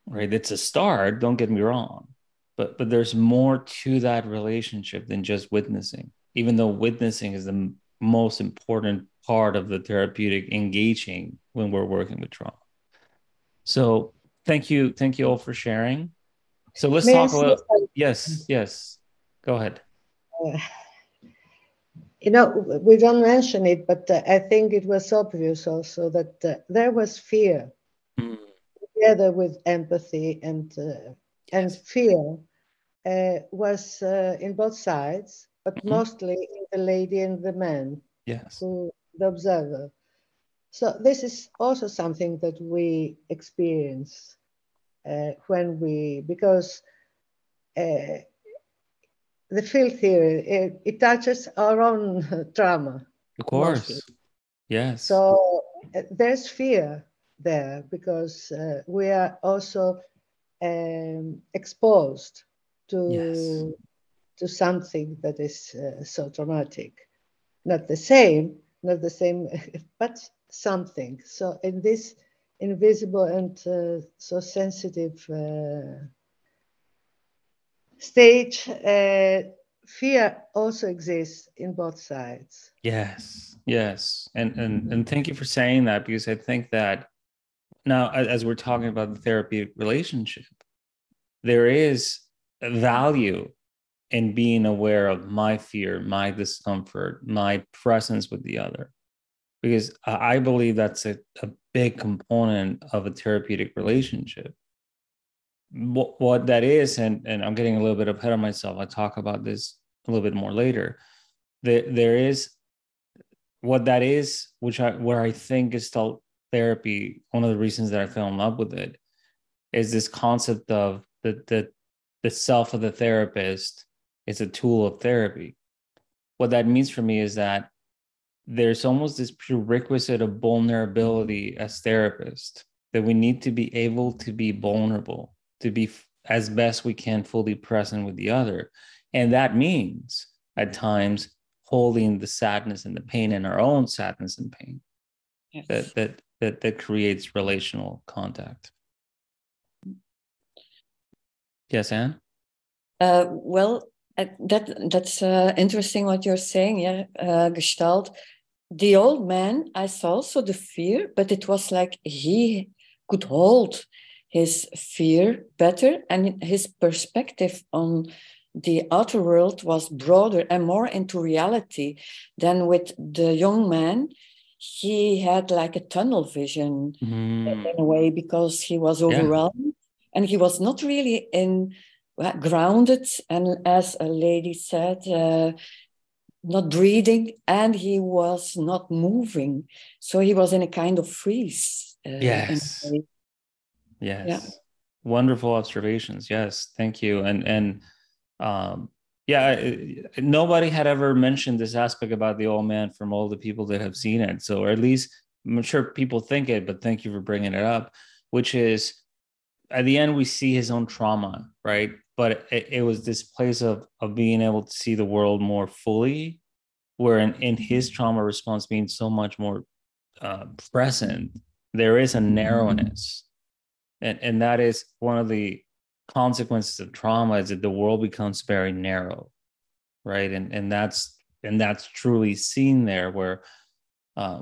right? It's a start, don't get me wrong, but there's more to that relationship than just witnessing, even though witnessing is the most important part of the therapeutic engaging when we're working with trauma. So thank you all for sharing. So let's
May I
talk
say
about,
something?
yes, go ahead.
Uh, we don't mention it, but I think it was obvious also that there was fear
Mm.
together with empathy, and
Yes.
fear was in both sides, but
Mhm.
mostly in the lady and the man,
Yes.
who the observer. So this is also something that we experience because the field theory, it touches our own trauma
Of
mostly.
course. Yes.
So there's fear there because we are also exposed
Yes.
to something that is so traumatic. Not the same, but something. So in this invisible and so sensitive stage, fear also exists in both sides.
Yes. And thank you for saying that, because I think that now as we're talking about the therapeutic relationship, there is a value in being aware of my fear, my discomfort, my presence with the other, because I believe that's a big component of a therapeutic relationship. What that is, and I'm getting a little bit ahead of myself, I'll talk about this a little bit more later. There is what that is, where I think Gestalt therapy, one of the reasons that I fell in love with it, is this concept of the self of the therapist is a tool of therapy. What that means for me is that there's almost this prerequisite of vulnerability as therapists, that we need to be able to be vulnerable, to be as best we can fully present with the other. And that means at times holding the sadness and the pain and our own sadness and pain. Yes. That creates relational contact. Yes, Anne?
That's interesting what you're saying. Yeah, Gestalt. The old man, I saw also the fear, but it was like he could hold his fear better, and his perspective on the outer world was broader and more into reality than with the young man. He had like a tunnel vision in a way, because he was overwhelmed and he was not really grounded, and as a lady said, not breathing, and he was not moving. So he was in a kind of freeze.
Yes. Yeah. Wonderful observations. Yes. Thank you. Nobody had ever mentioned this aspect about the old man from all the people that have seen it. So, or at least I'm sure people think it, but thank you for bringing it up, which is at the end, we see his own trauma, right? But it was this place of being able to see the world more fully, where in his trauma response being so much more present, there is a narrowness. And that is one of the consequences of trauma, is that the world becomes very narrow, right? And that's truly seen there, where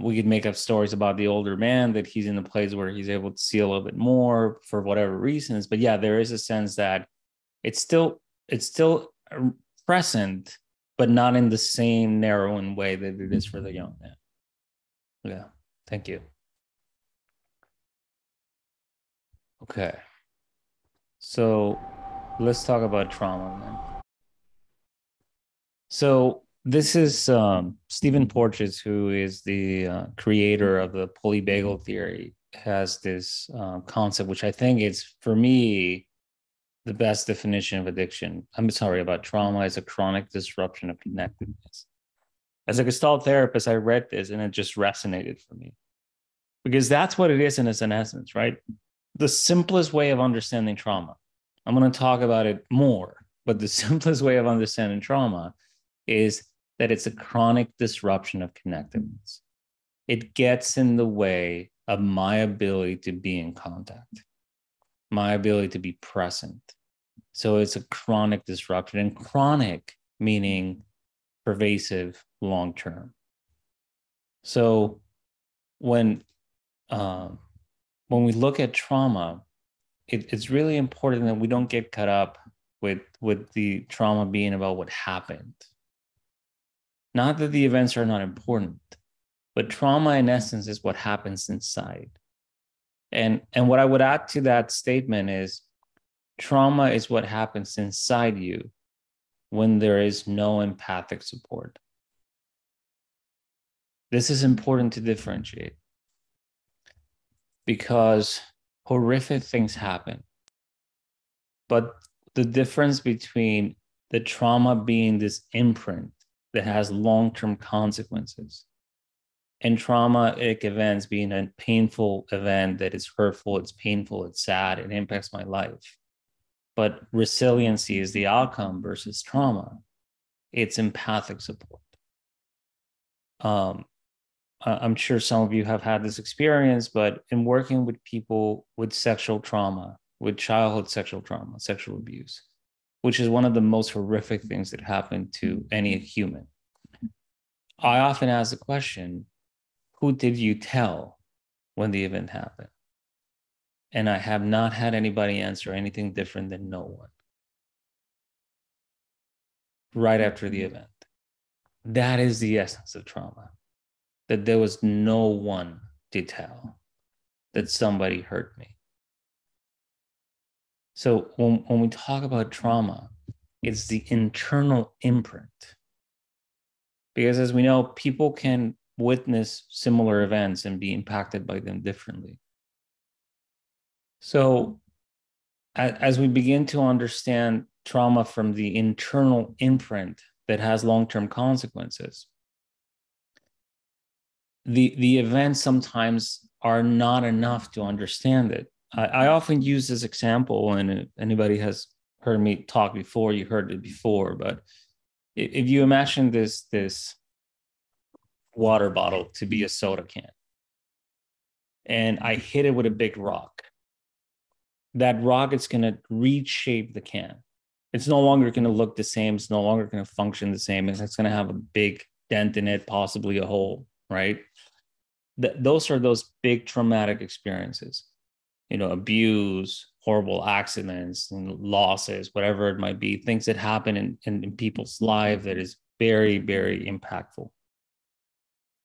we could make up stories about the older man, that he's in a place where he's able to see a little bit more for whatever reasons. But yeah, there is a sense that it's still present, but not in the same narrowing way that it is for the young man. Yeah, thank you. Okay, so let's talk about trauma then. So this is Stephen Porges, who is the creator of the polyvagal theory, has this concept, which I think is, for me, the best definition of addiction. I'm sorry, about trauma as a chronic disruption of connectedness. As a Gestalt therapist, I read this and it just resonated for me, because that's what it is in essence, right? The simplest way of understanding trauma. I'm going to talk about it more, but the simplest way of understanding trauma is that it's a chronic disruption of connectedness. It gets in the way of my ability to be in contact, my ability to be present. So it's a chronic disruption, and chronic meaning pervasive, long-term. So when we look at trauma, it's really important that we don't get caught up with the trauma being about what happened. Not that the events are not important, but trauma in essence is what happens inside. And what I would add to that statement is, trauma is what happens inside you when there is no empathic support. This is important to differentiate, because horrific things happen. But the difference between the trauma being this imprint that has long-term consequences, and traumatic events being a painful event that is hurtful, it's painful, it's sad, it impacts my life. But resiliency is the outcome versus trauma. It's empathic support. I'm sure some of you have had this experience, but in working with people with sexual trauma, with childhood sexual trauma, sexual abuse, which is one of the most horrific things that happen to any human, I often ask the question, who did you tell when the event happened? And I have not had anybody answer anything different than no one. Right after the event. That is the essence of trauma. That there was no one to tell that somebody hurt me. So when we talk about trauma, it's the internal imprint. Because as we know, people can witness similar events and be impacted by them differently. So as we begin to understand trauma from the internal imprint that has long-term consequences, the events sometimes are not enough to understand it. I often use this example, and if anybody has heard me talk before, you heard it before, but if you imagine this water bottle to be a soda can, and I hit it with a big rock, that rock is going to reshape the can. It's no longer going to look the same. It's no longer going to function the same. It's going to have a big dent in it, possibly a hole, right? Those are those big traumatic experiences, abuse, horrible accidents, and losses, whatever it might be, things that happen in people's life that is very, very impactful.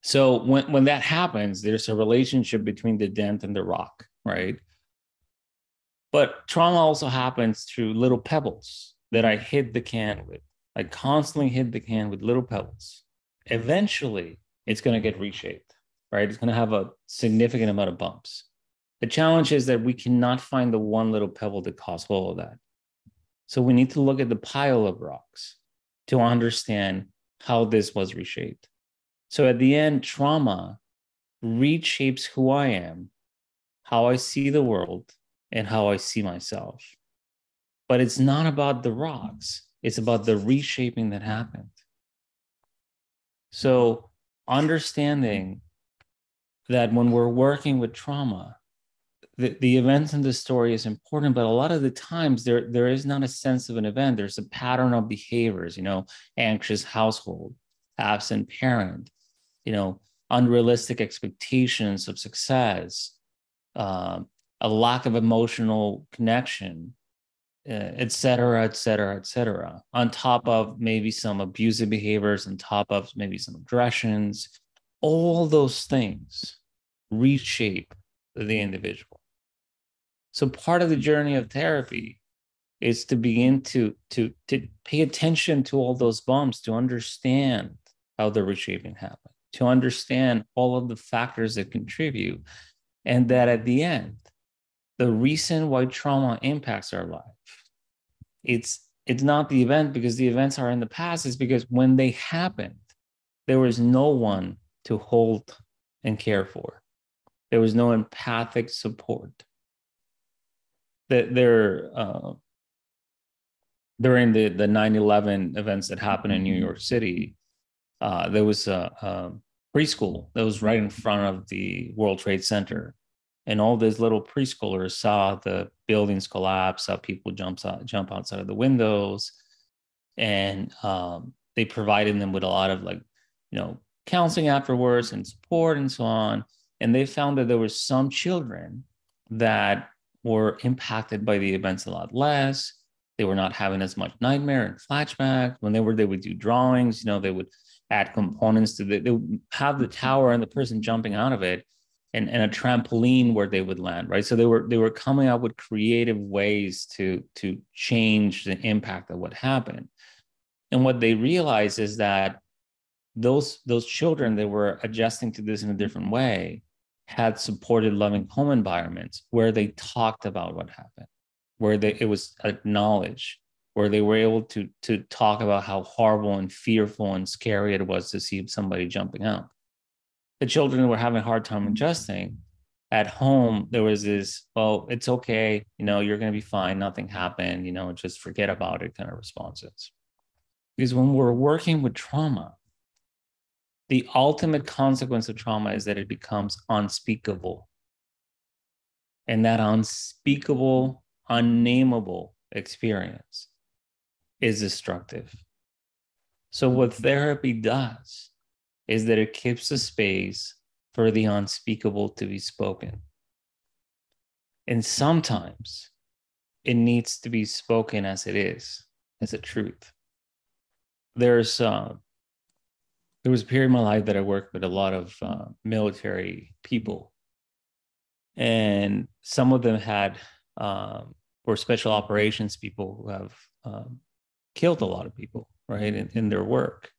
So when that happens, there's a relationship between the dent and the rock, right? But trauma also happens through little pebbles that I hit the can with. I constantly hit the can with little pebbles. Eventually, it's going to get reshaped, right? It's going to have a significant amount of bumps. The challenge is that we cannot find the one little pebble that caused all of that. So we need to look at the pile of rocks to understand how this was reshaped. So at the end, trauma reshapes who I am, how I see the world, and how I see myself. But it's not about the rocks. It's about the reshaping that happened. So understanding that when we're working with trauma, the events in the story is important, but a lot of the times there is not a sense of an event. There's a pattern of behaviors, anxious household, absent parent, unrealistic expectations of success, a lack of emotional connection, et cetera, et cetera, et cetera, on top of maybe some abusive behaviors, on top of maybe some aggressions. All those things reshape the individual. So part of the journey of therapy is to begin to pay attention to all those bumps, to understand how the reshaping happened, to understand all of the factors that contribute, and that at the end, the reason why trauma impacts our life, it's not the event because the events are in the past. It's because when they happened, there was no one to hold and care for. There was no empathic support. During the 9/11 events that happened in New York City, there was a preschool that was right in front of the World Trade Center. And all these little preschoolers saw the buildings collapse, saw people jump outside of the windows. And they provided them with a lot of counseling afterwards and support and so on. And they found that there were some children that were impacted by the events a lot less. They were not having as much nightmare and flashback. When they would do drawings, they would add components to they would have the tower and the person jumping out of it and a trampoline where they would land, right? So they were coming up with creative ways to change the impact of what happened. And what they realized is that those children that were adjusting to this in a different way had supported loving home environments where they talked about what happened, where it was acknowledged, where they were able to talk about how horrible and fearful and scary it was to see somebody jumping out. The children were having a hard time adjusting. At home, there was this, well, it's okay, you're going to be fine, nothing happened, just forget about it kind of responses. Because when we're working with trauma, the ultimate consequence of trauma is that it becomes unspeakable. And that unspeakable, unnameable experience is destructive. So what therapy does is that it keeps a space for the unspeakable to be spoken. And sometimes it needs to be spoken as it is, as a truth. There was a period in my life that I worked with a lot of military people. And some of them were special operations people who have killed a lot of people, right, in their work.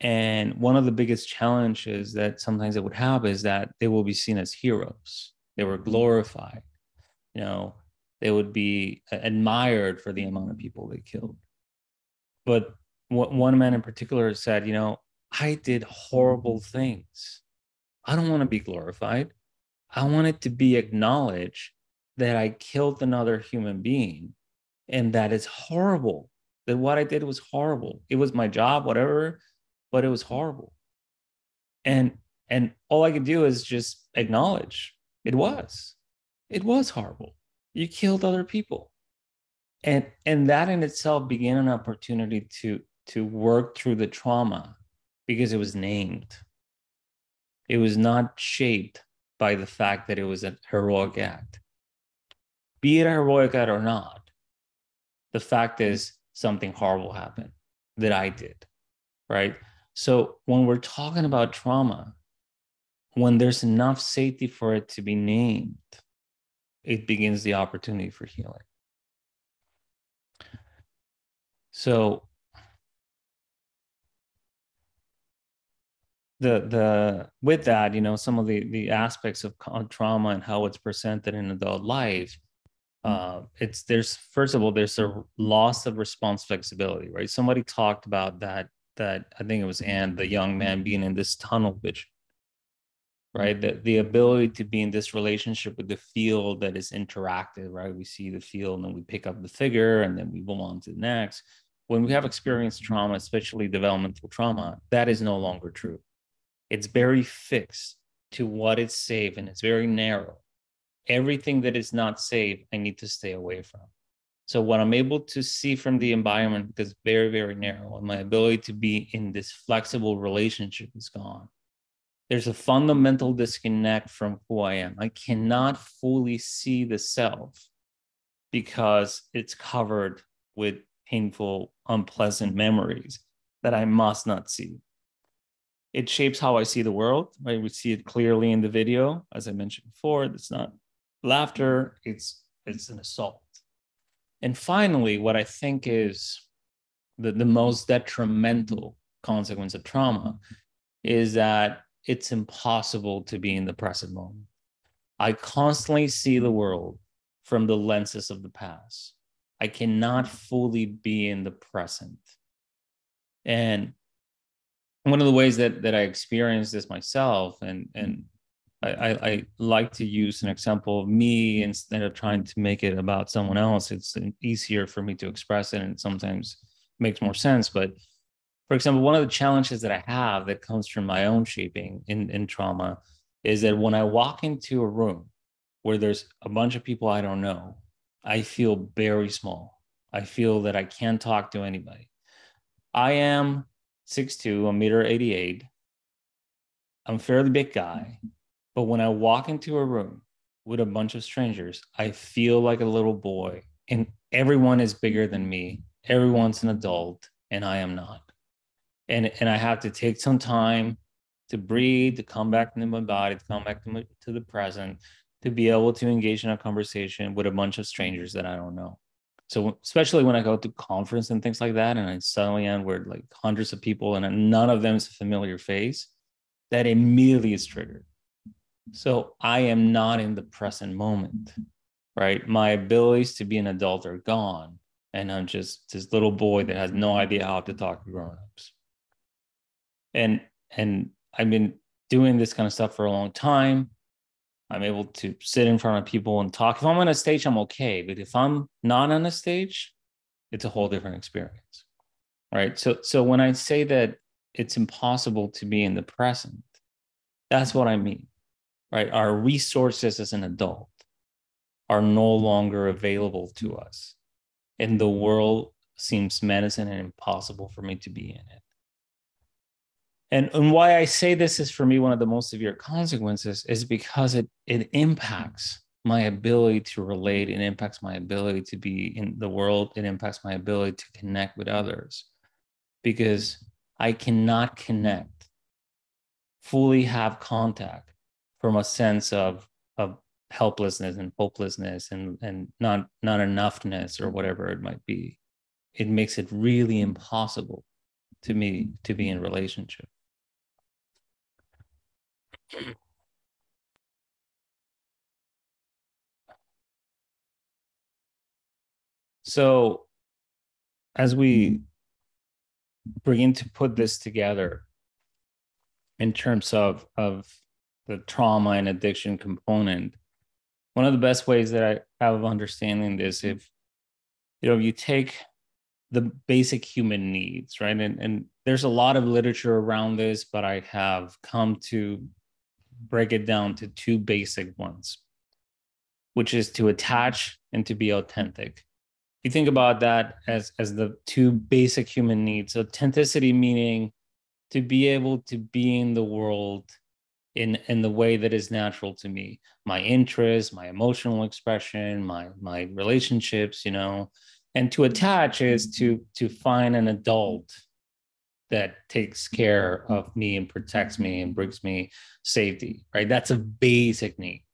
And one of the biggest challenges that sometimes they would have is that they will be seen as heroes. They were glorified. They would be admired for the amount of people they killed. But one man in particular said, I did horrible things. I don't want to be glorified. I want it to be acknowledged that I killed another human being and that it's horrible that what I did was horrible. It was my job, whatever, but it was horrible. And all I could do is just acknowledge it was horrible. You killed other people. And that in itself began an opportunity to work through the trauma because it was named. It was not shaped by the fact that it was a heroic act. Be it a heroic act or not, the fact is something horrible happened that I did, right? So when we're talking about trauma, when there's enough safety for it to be named, it begins the opportunity for healing. So with that, you know, some of the aspects of trauma and how it's presented in adult life, there's first of all, there's a loss of response flexibility, right? Somebody talked about that I think it was Anne, the young man being in this tunnel vision, right? The ability to be in this relationship with the field that is interactive, right? We see the field and then we pick up the figure and then we move on to the next. When we have experienced trauma, especially developmental trauma, that is no longer true. It's very fixed to what is safe and it's very narrow. Everything that is not safe, I need to stay away from. So what I'm able to see from the environment is very, very narrow, and my ability to be in this flexible relationship is gone. There's a fundamental disconnect from who I am. I cannot fully see the self because it's covered with painful, unpleasant memories that I must not see. It shapes how I see the world, right? We see it clearly in the video. As I mentioned before, it's not laughter, it's an assault. And finally, what I think is the most detrimental consequence of trauma is that it's impossible to be in the present moment. I constantly see the world from the lenses of the past. I cannot fully be in the present. And one of the ways that I experienced this myself, and I like to use an example of me instead of trying to make it about someone else. It's easier for me to express it, and it sometimes makes more sense. But for example, one of the challenges that I have that comes from my own shaping in trauma is that when I walk into a room where there's a bunch of people I don't know, I feel very small. I feel that I can't talk to anybody. I am 6'2", a meter 88. I'm a fairly big guy. But when I walk into a room with a bunch of strangers, I feel like a little boy, and everyone is bigger than me. Everyone's an adult, and I am not. And I have to take some time to breathe, to come back into my body, to come back to the present, to be able to engage in a conversation with a bunch of strangers that I don't know. So especially when I go to conference and things like that, and I suddenly am with like hundreds of people and none of them is a familiar face, that immediately is triggered. So I am not in the present moment, right? My abilities to be an adult are gone. And I'm just this little boy that has no idea how to talk to grown-ups. And I've been doing this kind of stuff for a long time. I'm able to sit in front of people and talk. If I'm on a stage, I'm okay. But if I'm not on a stage, it's a whole different experience, right? So when I say that it's impossible to be in the present, that's what I mean. Right? Our resources as an adult are no longer available to us. And the world seems menacing and impossible for me to be in it. And why I say this is for me one of the most severe consequences is because it impacts my ability to relate. It impacts my ability to be in the world. It impacts my ability to connect with others. Because I cannot connect, fully have contact from a sense of helplessness and hopelessness and not enoughness or whatever it might be. It makes it really impossible to me to be in relationship. So as we begin to put this together in terms of the trauma and addiction component, one of the best ways that I have of understanding this, if you take the basic human needs, right? And there's a lot of literature around this, but I have come to break it down to two basic ones, which is to attach and to be authentic. You think about that as the two basic human needs. Authenticity meaning to be able to be in the world in the way that is natural to me, my interests, my emotional expression, my relationships, you know. And to attach is to find an adult that takes care of me and protects me and brings me safety, right? That's a basic need.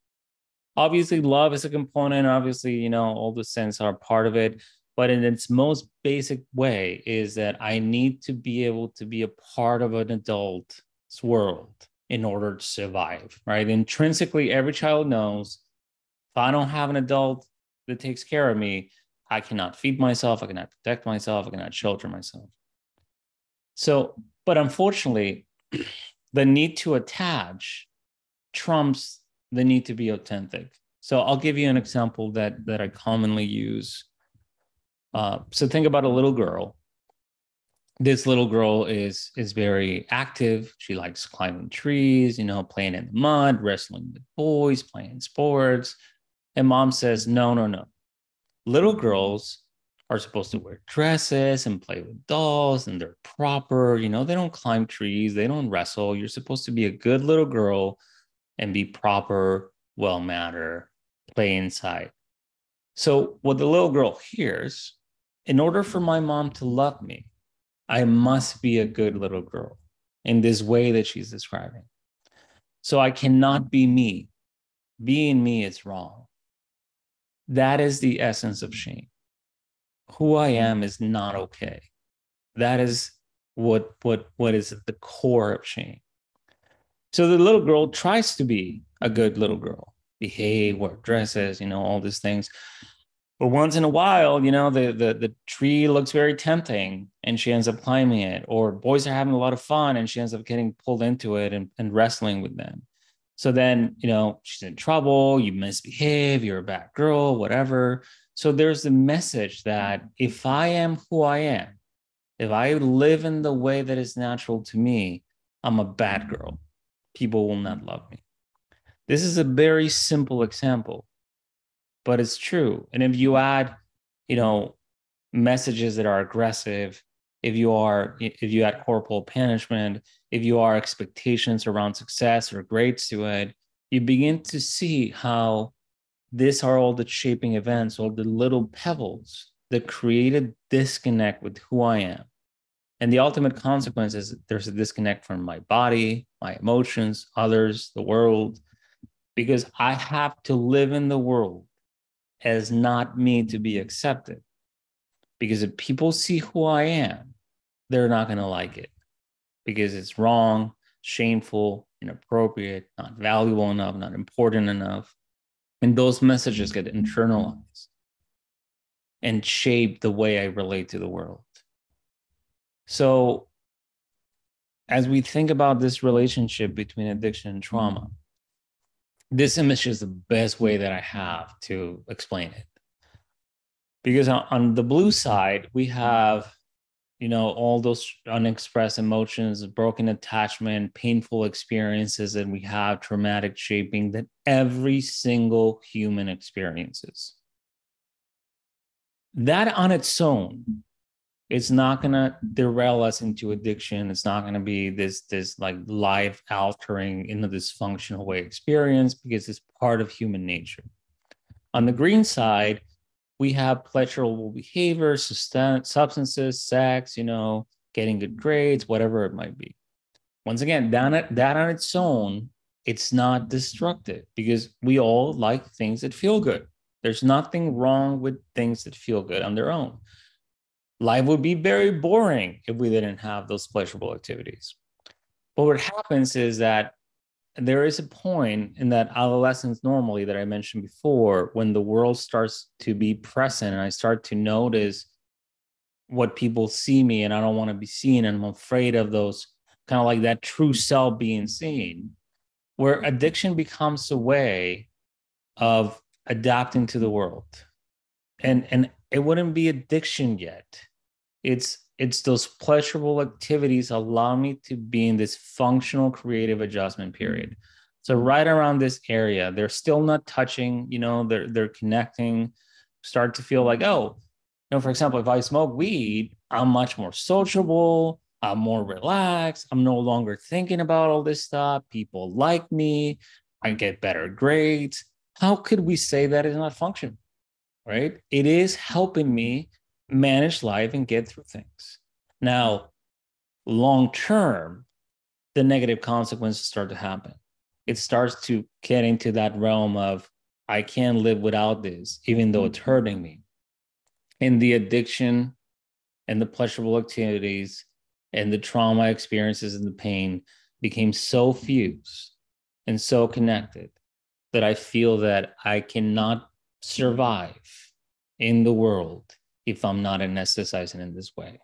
Obviously, love is a component. Obviously, you know, all the sense are part of it. But in its most basic way is that I need to be able to be a part of an adult's world in order to survive, right? Intrinsically, every child knows if I don't have an adult that takes care of me, I cannot feed myself, I cannot protect myself, I cannot shelter myself. So, but unfortunately, the need to attach trumps the need to be authentic. So I'll give you an example that I commonly use. So think about a little girl. This little girl is very active. She likes climbing trees, you know, playing in the mud, wrestling with boys, playing sports. And mom says, no, no, no. Little girls are supposed to wear dresses and play with dolls, and they're proper. You know, they don't climb trees, they don't wrestle. You're supposed to be a good little girl and be proper, well-mannered, play inside. So what the little girl hears, in order for my mom to love me, I must be a good little girl in this way that she's describing. So I cannot be me. Being me is wrong. That is the essence of shame. Who I am is not okay. That is what is at the core of shame. So the little girl tries to be a good little girl, behave, wear dresses, you know, all these things. But once in a while, you know, the tree looks very tempting and she ends up climbing it. Or boys are having a lot of fun and she ends up getting pulled into it and wrestling with them. So then, you know, she's in trouble, you misbehave, you're a bad girl, whatever. So there's the message that if I am who I am, if I live in the way that is natural to me, I'm a bad girl. People will not love me. This is a very simple example, but it's true. And if you add, you know, messages that are aggressive, if you add corporal punishment, if you are expectations around success or grades to it, you begin to see how these are all the shaping events, all the little pebbles that create a disconnect with who I am. And the ultimate consequence is there's a disconnect from my body, my emotions, others, the world, because I have to live in the world as not me to be accepted. Because if people see who I am, they're not going to like it because it's wrong, shameful, inappropriate, not valuable enough, not important enough. And those messages get internalized and shape the way I relate to the world. So as we think about this relationship between addiction and trauma, this image is the best way that I have to explain it. Because on the blue side, we have, you know, all those unexpressed emotions, broken attachment, painful experiences that we have, traumatic shaping that every single human experiences. That on its own, it's not going to derail us into addiction. It's not going to be this like life altering in a dysfunctional way experience because it's part of human nature. On the green side, we have pleasurable behavior, substances, sex, you know, getting good grades, whatever it might be. Once again, that on its own, it's not destructive because we all like things that feel good. There's nothing wrong with things that feel good on their own. Life would be very boring if we didn't have those pleasurable activities. But what happens is that there is a point in that adolescence normally that I mentioned before, when the world starts to be present and I start to notice what people see me and I don't want to be seen and I'm afraid of those kind of like that true self being seen, where addiction becomes a way of adapting to the world. And it wouldn't be addiction yet It's those pleasurable activities allow me to be in this functional creative adjustment period. So right around this area, they're still not touching, they're connecting, start to feel like, oh, for example, if I smoke weed, I'm much more sociable, I'm more relaxed, I'm no longer thinking about all this stuff, people like me, I get better grades. How could we say that is not functional, right? It is helping me manage life and get through things. Now, long term, the negative consequences start to happen. It starts to get into that realm of, I can't live without this, even though it's hurting me. And the addiction and the pleasurable activities and the trauma experiences and the pain became so fused and so connected that I feel that I cannot survive in the world if I'm not anesthetizing in this way.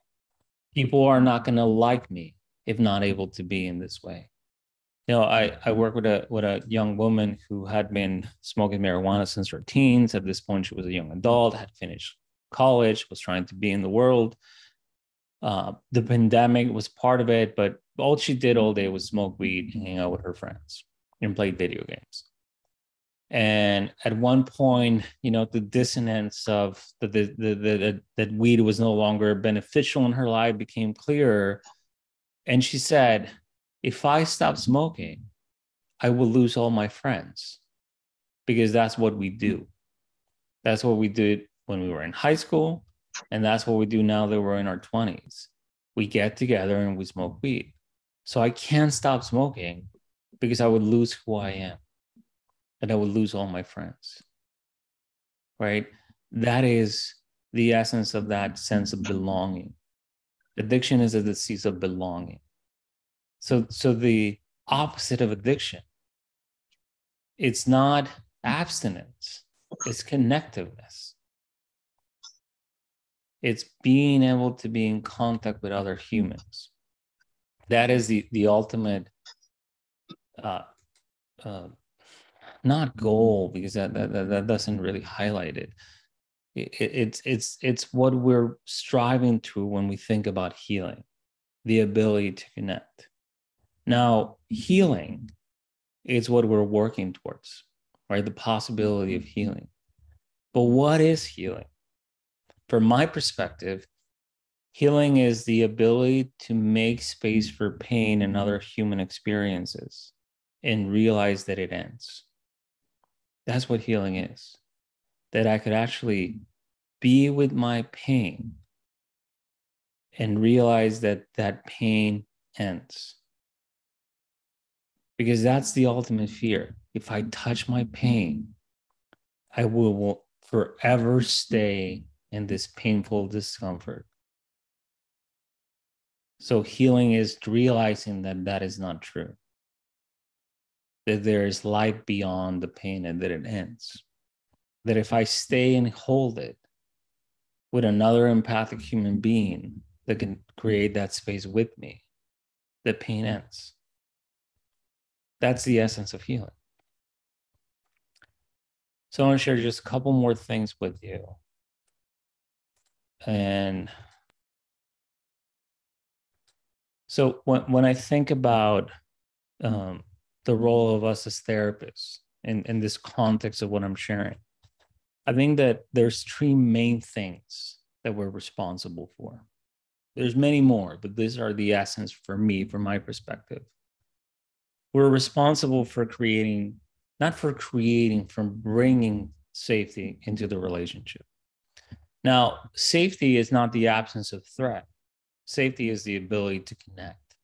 People are not going to like me if not able to be in this way. I work with a young woman who had been smoking marijuana since her teens. At this point, she was a young adult, had finished college, was trying to be in the world. The pandemic was part of it, but all she did all day was smoke weed, hang out with her friends, and play video games. And at one point, the dissonance of that weed was no longer beneficial in her life became clearer. And she said, if I stop smoking, I will lose all my friends, because that's what we do. That's what we did when we were in high school. And that's what we do now that we're in our 20s. We get together and we smoke weed. So I can't stop smoking because I would lose who I am. And I would lose all my friends, right? That is the essence of that sense of belonging. Addiction is a disease of belonging. So the opposite of addiction, it's not abstinence, it's connectiveness. It's being able to be in contact with other humans. That is the ultimate not goal, because that doesn't really highlight it. It's what we're striving to when we think about healing, the ability to connect. Now, healing is what we're working towards, right? The possibility of healing. But what is healing? From my perspective, healing is the ability to make space for pain and other human experiences and realize that it ends. That's what healing is. That I could actually be with my pain and realize that that pain ends. Because that's the ultimate fear. If I touch my pain, I will forever stay in this painful discomfort. So healing is realizing that that is not true. That there is light beyond the pain and that it ends. That if I stay and hold it with another empathic human being that can create that space with me, the pain ends. That's the essence of healing. So I want to share just a couple more things with you. And so when I think about the role of us as therapists in this context of what I'm sharing, I think that there's three main things that we're responsible for. There's many more, but these are the essence for me, from my perspective. We're responsible for creating, not for creating, from bringing safety into the relationship. Now, safety is not the absence of threat. Safety is the ability to connect.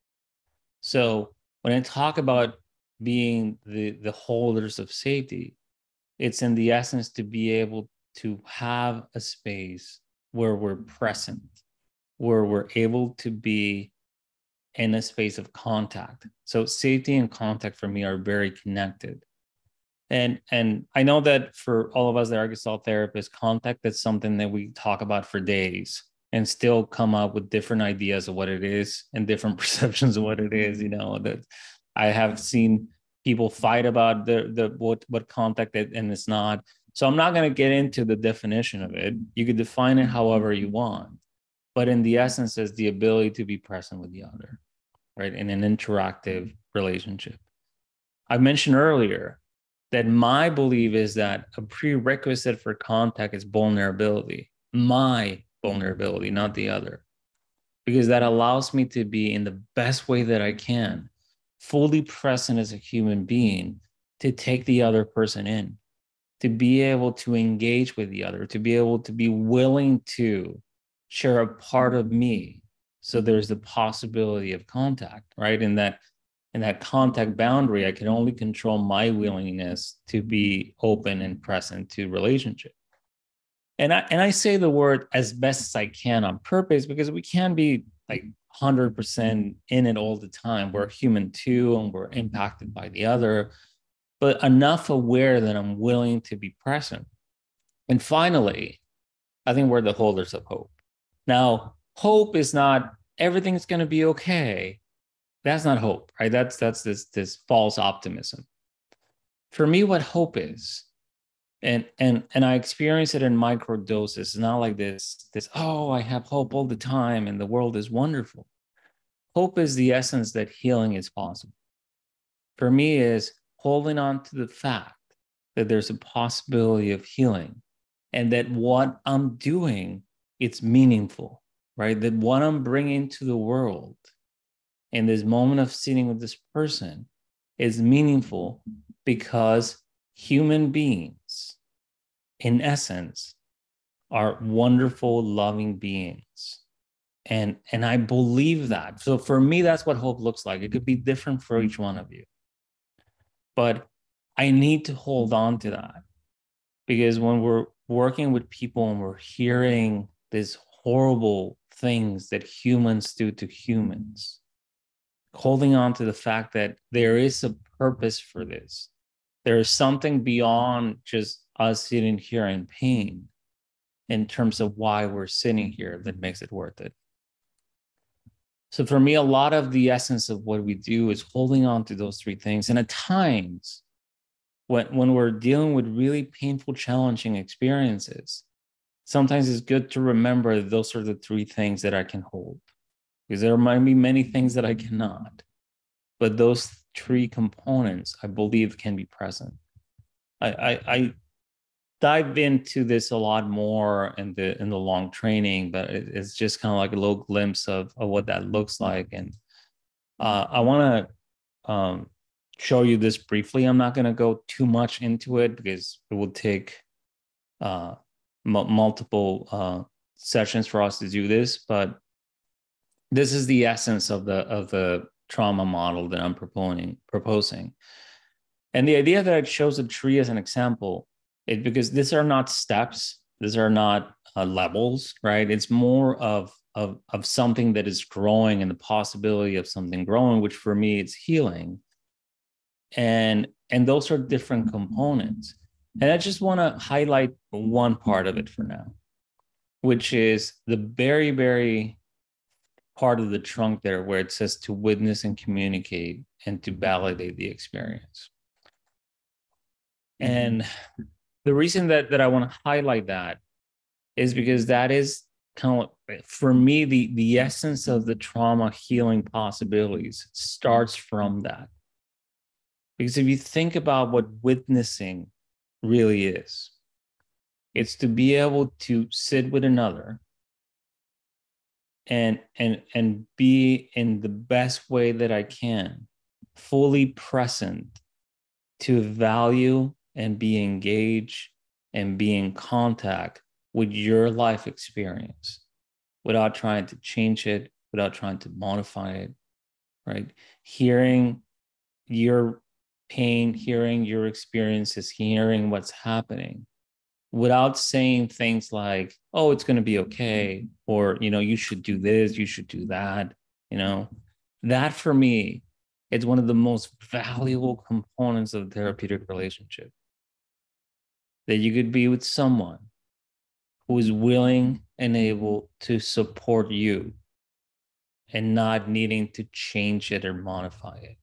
So when I talk about being the holders of safety, it's in the essence to be able to have a space where we're present, where we're able to be in a space of contact. So safety and contact for me are very connected. And I know that for all of us that are Gestalt therapists, contact is something that we talk about for days and still come up with different ideas of what it is and different perceptions of what it is. That I have seen people fight about what contact is and it's not. So I'm not going to get into the definition of it. You could define it however you want. but in the essence is the ability to be present with the other, right? In an interactive relationship. I mentioned earlier that my belief is that a prerequisite for contact is vulnerability, my vulnerability, not the other, because that allows me to be in the best way that I can, fully present as a human being, to take the other person in, to be able to engage with the other, to be able to be willing to share a part of me. So there's the possibility of contact, right? In that contact boundary, I can only control my willingness to be open and present to relationship. And I say the word as best as I can on purpose, because we can't be like 100% in it all the time. We're human too, and we're impacted by the other, but enough aware that I'm willing to be present. And finally, I think we're the holders of hope. Now, hope is not everything's going to be okay. That's not hope, right? That's this false optimism. For me, what hope is, and I experience it in micro doses. It's not like this, oh, I have hope all the time and the world is wonderful. Hope is the essence that healing is possible. For me, is holding on to the fact that there's a possibility of healing, and that what I'm doing, it's meaningful, right? That what I'm bringing to the world in this moment of sitting with this person is meaningful, because human beings, in essence, are wonderful, loving beings. And I believe that. So for me, that's what hope looks like. It could be different for each one of you. But I need to hold on to that, because when we're working with people and we're hearing these horrible things that humans do to humans, holding on to the fact that there is a purpose for this. There is something beyond just us sitting here in pain in terms of why we're sitting here that makes it worth it. So for me, a lot of the essence of what we do is holding on to those three things. And at times, when we're dealing with really painful, challenging experiences, sometimes it's good to remember those are the three things that I can hold, because there might be many things that I cannot. But those three components, I believe, can be present. I dive into this a lot more in the long training, but it's just kind of like a little glimpse of what that looks like. And I want to show you this briefly. I'm not going to go too much into it because it will take multiple sessions for us to do this. But this is the essence of the trauma model that I'm proposing. And the idea that it shows a tree as an example is because these are not steps, these are not levels, right? It's more of something that is growing, and the possibility of something growing, which for me it's healing. And those are different components. And I just want to highlight one part of it for now, which is the very, very part of the trunk there where it says to witness and communicate and to validate the experience. And the reason that I want to highlight that is because that is kind of, for me, the essence of the trauma healing possibilities starts from that. Because if you think about what witnessing really is, it's to be able to sit with another and be in the best way that I can, fully present, to value and be engaged and be in contact with your life experience without trying to change it, without trying to modify it, right? Hearing your pain, hearing your experiences, hearing what's happening, without saying things like, oh, it's going to be okay, or, you should do this, you should do that, that for me, it's one of the most valuable components of therapeutic relationship. That you could be with someone who is willing and able to support you and not needing to change it or modify it.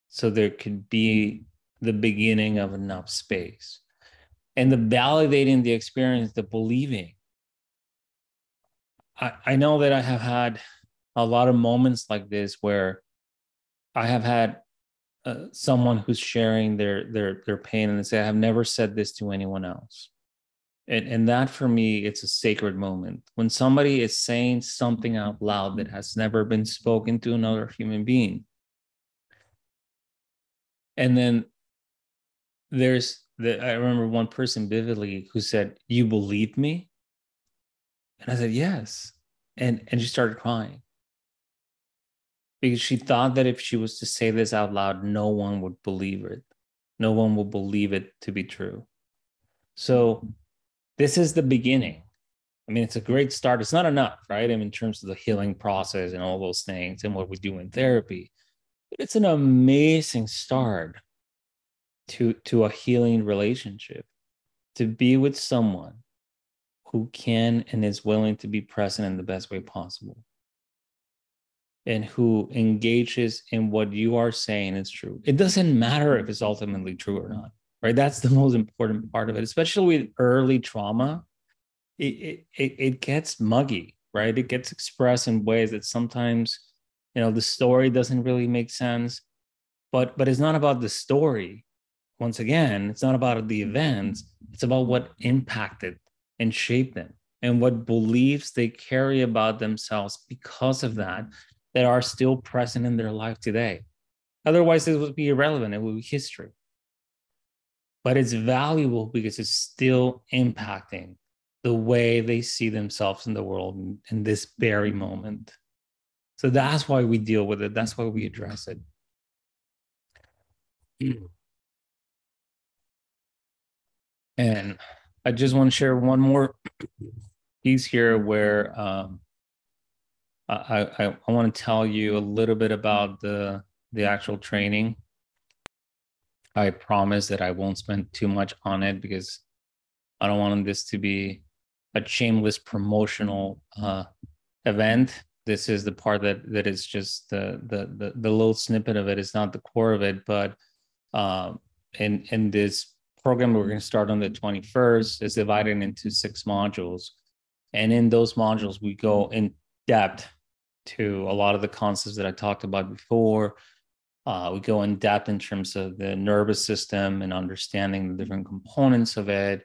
So there could be the beginning of enough space. And the validating the experience, the believing. I know that I have had a lot of moments like this where I have had someone who's sharing their pain, and they say, I have never said this to anyone else. And that for me, it's a sacred moment. When somebody is saying something out loud that has never been spoken to another human being. And then I remember one person vividly who said, you believe me? And I said, yes. And she started crying. Because she thought that if she was to say this out loud, no one would believe it. No one will believe it to be true. So this is the beginning. I mean, it's a great start. It's not enough, right? I mean, in terms of the healing process and all those things and what we do in therapy, but it's an amazing start to a healing relationship, to be with someone who can and is willing to be present in the best way possible, and who engages in what you are saying is true. It doesn't matter if it's ultimately true or not, right? That's the most important part of it, especially with early trauma. It gets muggy, right? It gets expressed in ways that sometimes, the story doesn't really make sense, but it's not about the story. Once again, it's not about the events. It's about what impacted and shaped them, and what beliefs they carry about themselves because of that are still present in their life today. Otherwise, it would be irrelevant. It would be history. But it's valuable because it's still impacting the way they see themselves in the world in this very moment. So that's why we deal with it. That's why we address it. And I just want to share one more piece here where I want to tell you a little bit about the actual training. I promise that I won't spend too much on it because I don't want this to be a shameless promotional event. This is the part that is just the little snippet of it. It's not the core of it, but in this program we're going to start on the 21st, is divided into 6 modules, and in those modules we go in depth to a lot of the concepts that I talked about before. We go in depth in terms of the nervous system and understanding the different components of it.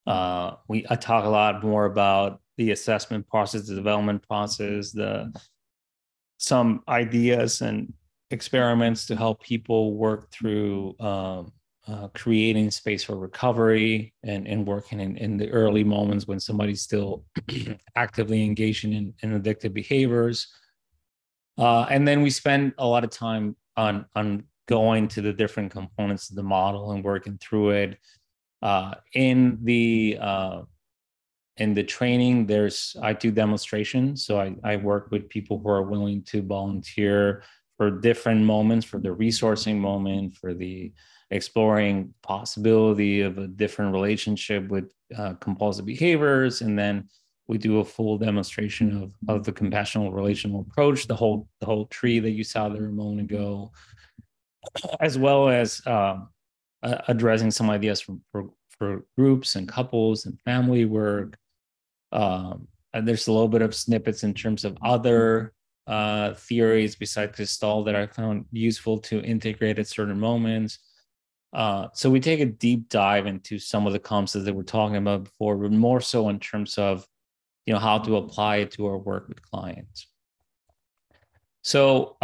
I talk a lot more about the assessment process, the development process, some ideas and experiments to help people work through creating space for recovery and working in the early moments when somebody's still actively engaging in addictive behaviors. And then we spend a lot of time on going to the different components of the model and working through it. In the training, I do demonstrations. So I work with people who are willing to volunteer for different moments, for the resourcing moment, for the exploring possibility of a different relationship with compulsive behaviors. And then we do a full demonstration of the compassionate relational approach, the whole tree that you saw there a moment ago, as well as addressing some ideas for groups and couples and family work. And there's a little bit of snippets in terms of other theories besides Gestalt that I found useful to integrate at certain moments. So we take a deep dive into some of the concepts that we're talking about before, but more so in terms of how to apply it to our work with clients. So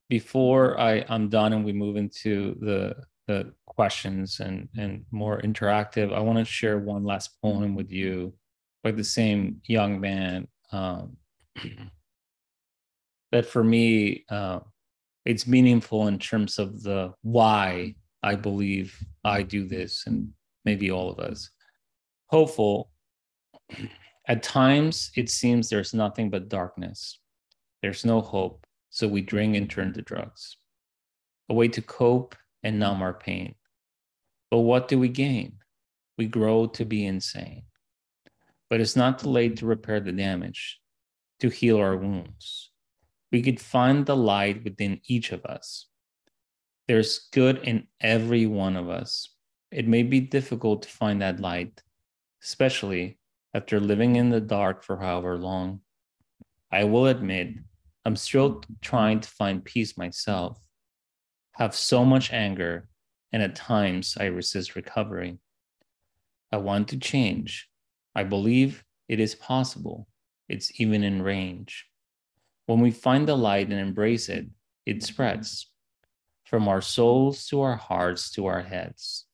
before I'm done and we move into the questions and more interactive, I want to share one last poem with you by the same young man that for me, it's meaningful in terms of the why I believe I do this, and maybe all of us. Hopeful. At times, it seems there's nothing but darkness. There's no hope, so we drink and turn to drugs, a way to cope and numb our pain. But what do we gain? We grow to be insane. But it's not too late to repair the damage, to heal our wounds. We could find the light within each of us. There's good in every one of us. It may be difficult to find that light, especially After living in the dark for however long, I will admit I'm still trying to find peace myself, have so much anger, and at times I resist recovery. I want to change. I believe it is possible. It's even in range. When we find the light and embrace it, it spreads from our souls to our hearts to our heads.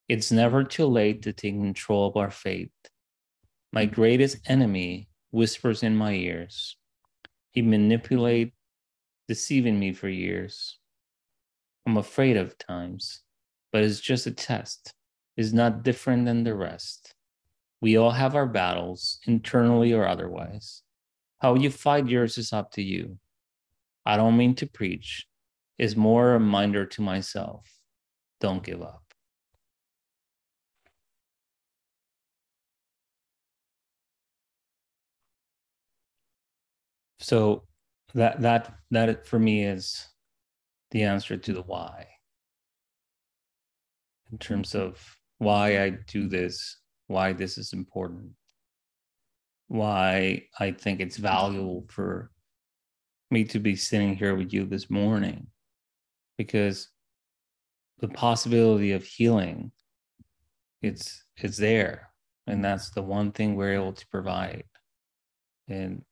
It's never too late to take control of our fate. My greatest enemy whispers in my ears. He manipulates, deceiving me for years. I'm afraid of times, but it's just a test. It's not different than the rest. We all have our battles, internally or otherwise. How you fight yours is up to you. I don't mean to preach. It's more a reminder to myself. Don't give up. So that for me is the answer to the why. In terms of why I do this, why this is important, why I think it's valuable for me to be sitting here with you this morning, because the possibility of healing, it's there, and that's the one thing we're able to provide. And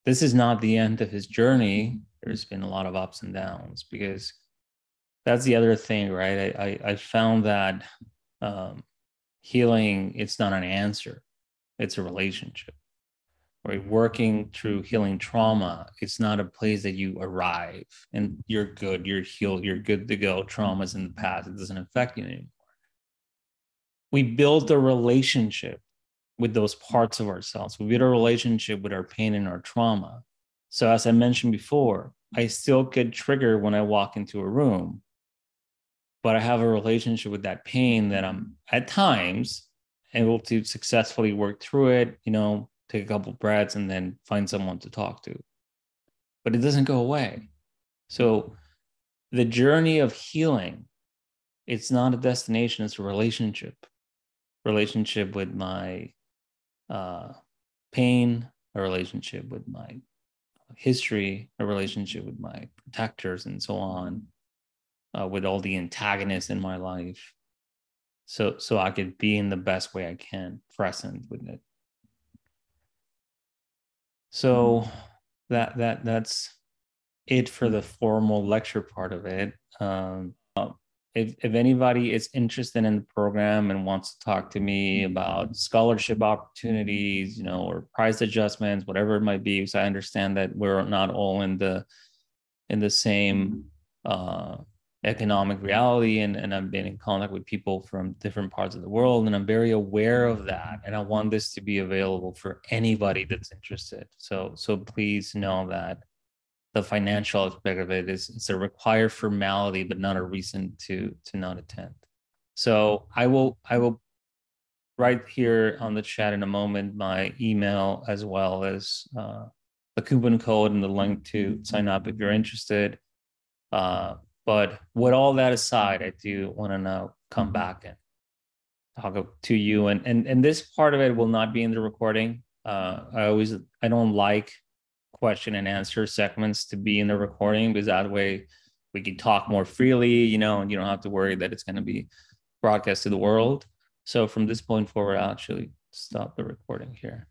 this is not the end of his journey. There's been a lot of ups and downs, because that's the other thing, right? I found that healing, it's not an answer, it's a relationship. Right? Working through healing trauma, it's not a place that you arrive and you're good, you're healed, you're good to go. Trauma's in the past, it doesn't affect you anymore. We build a relationship with those parts of ourselves. We build a relationship with our pain and our trauma. So as I mentioned before, I still get triggered when I walk into a room, but I have a relationship with that pain that I'm at times able to successfully work through it, take a couple breaths and then find someone to talk to. But it doesn't go away. So the journey of healing, it's not a destination, it's a relationship with my pain, a relationship with my history, a relationship with my protectors, and so on, with all the antagonists in my life. So I could be in the best way I can, present with it. So that's it for the formal lecture part of it. If anybody is interested in the program and wants to talk to me about scholarship opportunities, or price adjustments, whatever it might be, because I understand that we're not all in the same economic reality, and I've been in contact with people from different parts of the world, and I'm very aware of that, and I want this to be available for anybody that's interested. So please know that the financial aspect of it it's a required formality, but not a reason to not attend. So I will write here on the chat in a moment my email, as well as the coupon code and the link to sign up if you're interested. But with all that aside, I do want to now come back and talk to you. And this part of it will not be in the recording. I don't like question and answer segments to be in the recording, because that way we can talk more freely, and you don't have to worry that it's going to be broadcast to the world. So from this point forward, I'll actually stop the recording here.